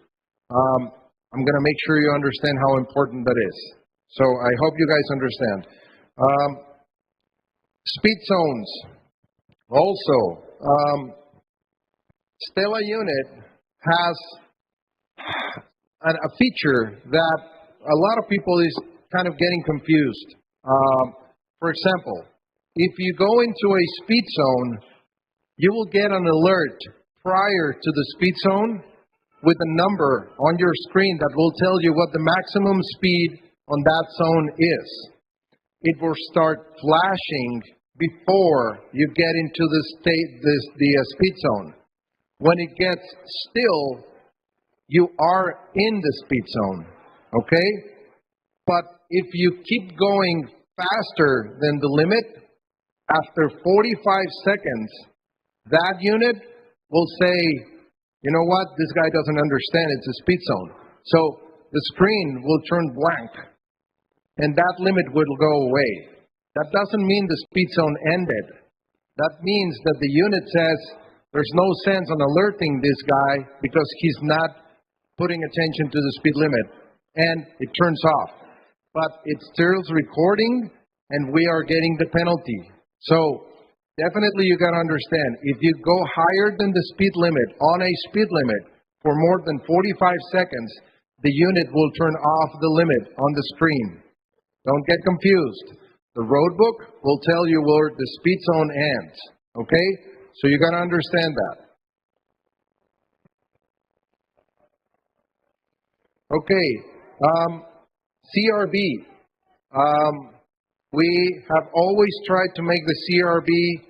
I'm going to make sure you understand how important that is. So I hope you guys understand. Speed zones. Also, Stella unit has a feature that a lot of people is kind of getting confused. For example, if you go into a speed zone, you will get an alert prior to the speed zone with a number on your screen that will tell you what the maximum speed on that zone is. It will start flashing before you get into the speed zone. When it gets still, you are in the speed zone, okay? But if you keep going faster than the limit, after 45 seconds, that unit will say, you know what, this guy doesn't understand, it's a speed zone. So the screen will turn blank, and that limit will go away. That doesn't mean the speed zone ended. That means that the unit says there's no sense on alerting this guy because he's not putting attention to the speed limit, and it turns off. But it still recording, and we are getting the penalty. So definitely you got to understand, if you go higher than the speed limit on a speed limit for more than 45 seconds, the unit will turn off the limit on the screen. Don't get confused. The road book will tell you where the speed zone ends, okay? So you got to understand that. Okay, CRB. We have always tried to make the CRB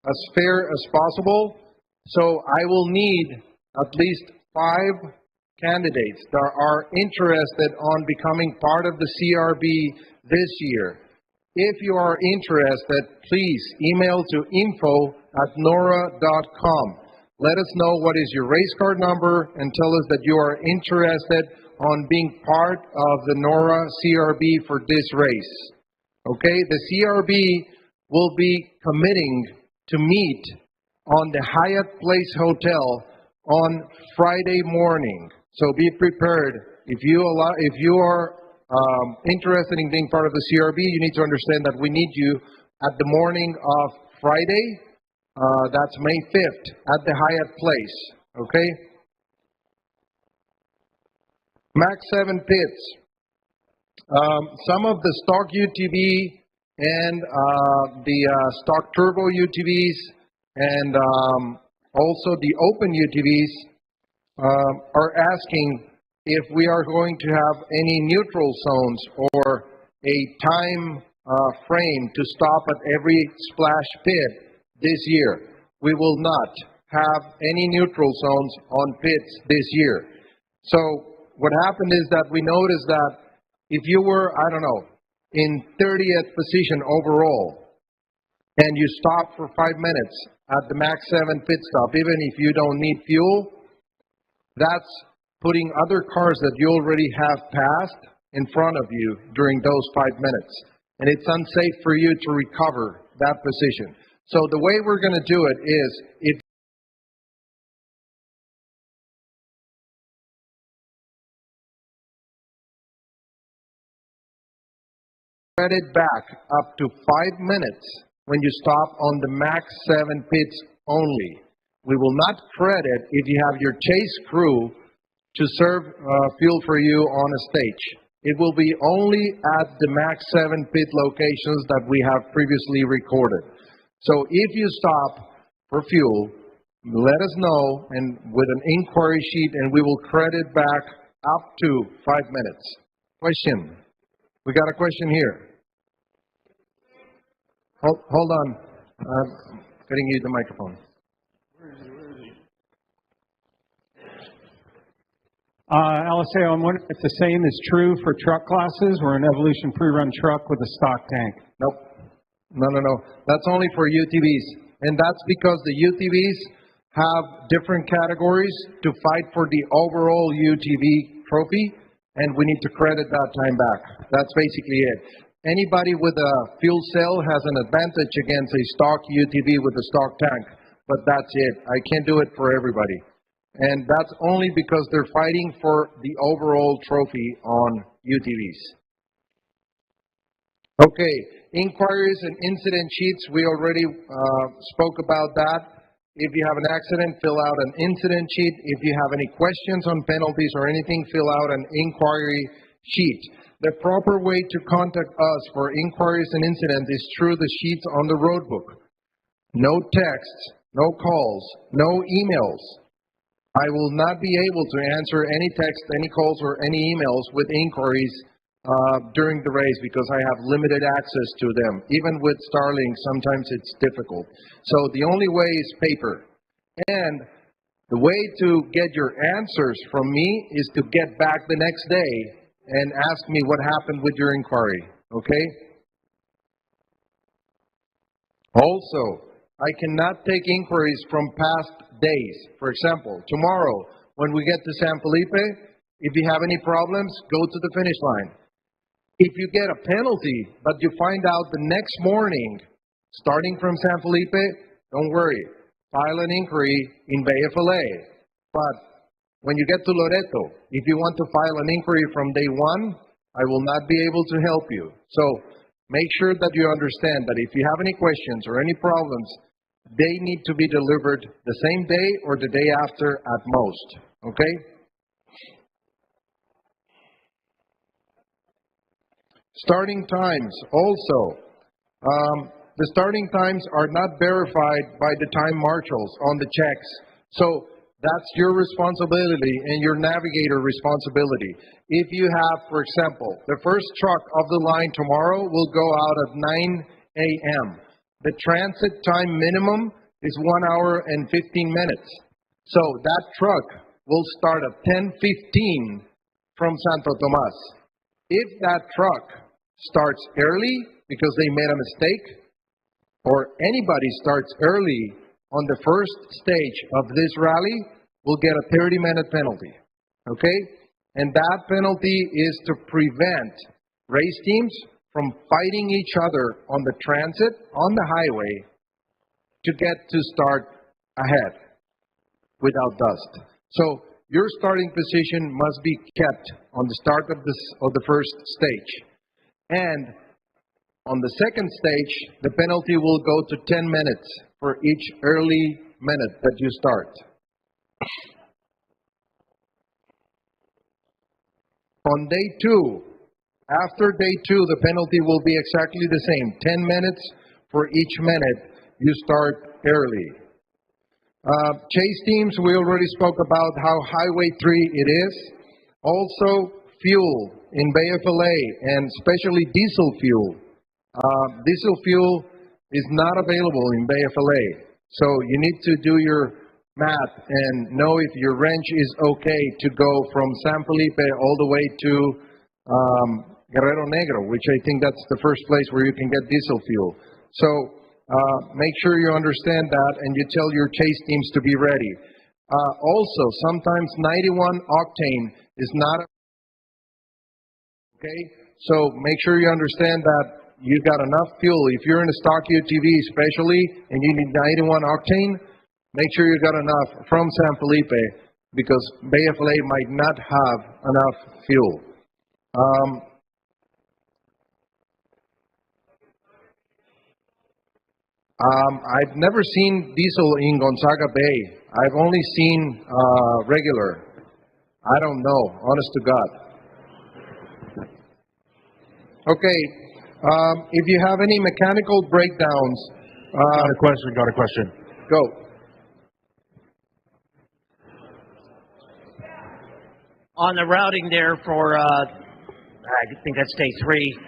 as fair as possible, so I will need at least 5 candidates that are interested on becoming part of the CRB this year. If you are interested, please email to info@norra.com. let us know what is your race car number and tell us that you are interested on being part of the NORRA CRB for this race. Okay, the CRB will be committing to meet on the Hyatt Place Hotel on Friday morning. So be prepared. If you are interested in being part of the CRB, you need to understand that we need you at the morning of Friday. That's May 5th at the Hyatt Place. Okay. Max 7 pits. Some of the stock UTV and the stock turbo UTVs and also the open UTVs are asking if we are going to have any neutral zones or a time frame to stop at every splash pit this year. We will not have any neutral zones on pits this year. So what happened is that we noticed that if you were, I don't know, in 30th position overall, and you stop for 5 minutes at the Max 7 pit stop, even if you don't need fuel, that's putting other cars that you already have passed in front of you during those 5 minutes. And it's unsafe for you to recover that position. So the way we're going to do it is, if credit back up to 5 minutes when you stop on the Max 7 pits only. We will not credit if you have your chase crew to serve fuel for you on a stage. It will be only at the Max 7 pit locations that we have previously recorded. So if you stop for fuel, let us know and with an inquiry sheet, and we will credit back up to 5 minutes. Question. We got a question here. Hold on. I'm getting you the microphone. Aliseo, I'm wondering if the same is true for truck classes or an Evolution pre-run truck with a stock tank. Nope. No. That's only for UTVs. And that's because the UTVs have different categories to fight for the overall UTV trophy, and we need to credit that time back. That's basically it. Anybody with a fuel cell has an advantage against a stock UTV with a stock tank, but that's it. I can't do it for everybody. And that's only because they're fighting for the overall trophy on UTVs. Okay, inquiries and incident sheets, we already spoke about that. If you have an accident, fill out an incident sheet. If you have any questions on penalties or anything, fill out an inquiry sheet. The proper way to contact us for inquiries and incidents is through the sheets on the road book. No texts, no calls, no emails. I will not be able to answer any text, any calls, or any emails with inquiries during the race because I have limited access to them. Even with Starlink, sometimes it's difficult. So the only way is paper. And the way to get your answers from me is to get back the next day and ask me what happened with your inquiry, okay? Also, I cannot take inquiries from past days. For example, tomorrow, when we get to San Felipe, if you have any problems, go to the finish line. If you get a penalty, but you find out the next morning, starting from San Felipe, don't worry. File an inquiry in BFLA. But when you get to Loreto, if you want to file an inquiry from day one, I will not be able to help you. So make sure that you understand that if you have any questions or any problems, they need to be delivered the same day or the day after at most, okay? Starting times also. The starting times are not verified by the time marshals on the checks. So that's your responsibility and your navigator responsibility. If you have, for example, the first truck of the line tomorrow will go out at 9 a.m. The transit time minimum is 1 hour and 15 minutes. So that truck will start at 10:15 from Santo Tomas. If that truck starts early because they made a mistake, or anybody starts early on the first stage of this rally will get a 30-minute penalty, okay? And that penalty is to prevent race teams from fighting each other on the transit, on the highway, to get to start ahead without dust. So your starting position must be kept on the start of the first stage. And on the second stage, the penalty will go to 10 minutes for each early minute that you start. On day 2, after day 2, the penalty will be exactly the same, 10 minutes for each minute you start early. Chase teams, we already spoke about how Highway 3 it is. Also, fuel in Bay of LA, and especially diesel fuel. Diesel fuel is not available in Bay of LA. So you need to do your math and know if your wrench is okay to go from San Felipe all the way to Guerrero Negro, which I think that's the first place where you can get diesel fuel. So make sure you understand that and you tell your chase teams to be ready. Also, sometimes 91 octane is not okay, so make sure you understand that you got enough fuel. If you're in a stock UTV especially and you need 91 octane, make sure you got enough from San Felipe because Bay of LA might not have enough fuel. I've never seen diesel in Gonzaga Bay. I've only seen regular. I don't know, honest to God. Okay, if you have any mechanical breakdowns. Got a question. Go. On the routing there for, I think that's day 3,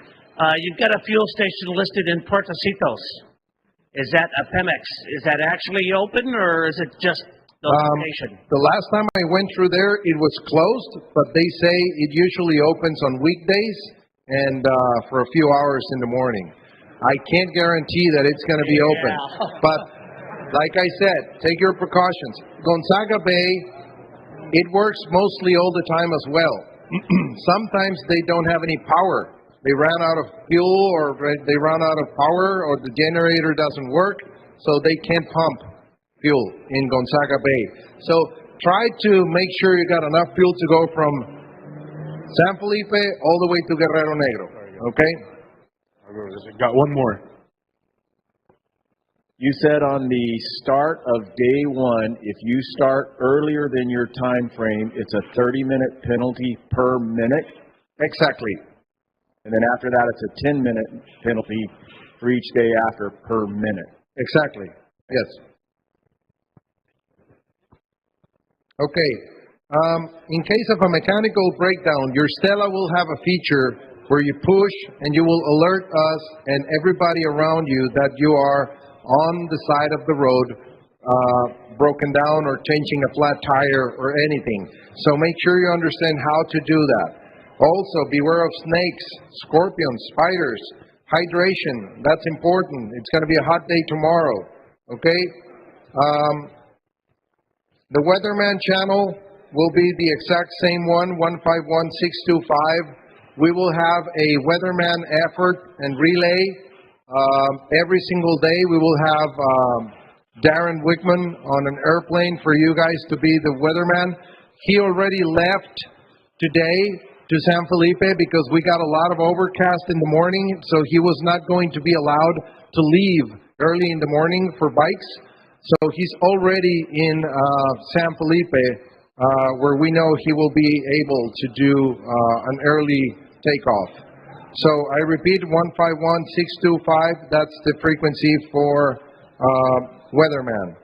you've got a fuel station listed in Puertecitos. Is that a Pemex? Is that actually open, or is it just the location? The last time I went through there, it was closed, but they say it usually opens on weekdays and for a few hours in the morning. I can't guarantee that it's going to be open, but like I said, take your precautions. Gonzaga Bay, it works mostly all the time as well. Sometimes they don't have any power. They ran out of fuel, or they run out of power, or the generator doesn't work, so they can't pump fuel in Gonzaga Bay. So try to make sure you got enough fuel to go from San Felipe all the way to Guerrero Negro, okay? Got one more. You said on the start of day 1, if you start earlier than your time frame, it's a 30-minute penalty per minute? Exactly. And then after that, it's a 10-minute penalty for each day after per minute. Exactly. Yes. Okay. In case of a mechanical breakdown, your Stella will have a feature where you push and you will alert us and everybody around you that you are on the side of the road, broken down or changing a flat tire or anything. So make sure you understand how to do that. Also, beware of snakes, scorpions, spiders, hydration. That's important. It's going to be a hot day tomorrow, okay? The Weatherman channel will be the exact same one, 151625. We will have a Weatherman effort and relay every single day. We will have Darren Wickman on an airplane for you guys to be the Weatherman. He already left today to San Felipe because we got a lot of overcast in the morning, so he was not going to be allowed to leave early in the morning for bikes. So he's already in San Felipe, where we know he will be able to do an early takeoff. So I repeat, 151625, that's the frequency for Weatherman.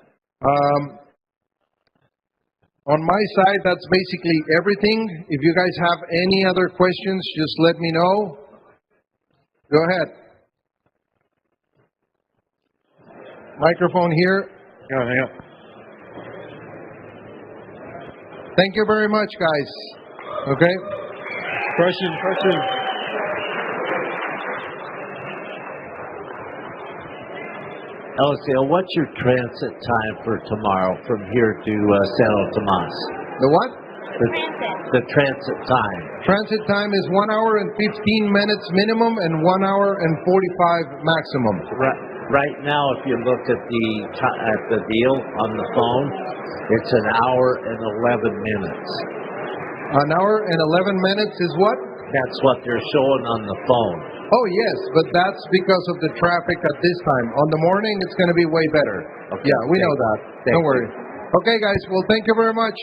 On my side, that's basically everything. If you guys have any other questions, just let me know. Go ahead. Microphone here. Yeah. Thank you very much, guys. Okay? Question. Eliseo, what's your transit time for tomorrow from here to Santo Tomas? The what? The transit time. Transit time is 1 hour and 15 minutes minimum and 1 hour and 45 maximum. Right now, if you look at the deal on the phone, it's an hour and 11 minutes. An hour and 11 minutes is what? That's what they're showing on the phone. Oh, yes, but that's because of the traffic at this time. On the morning, it's going to be way better. Okay, Yeah, we know that. Don't you. worry. Okay, guys, well, thank you very much.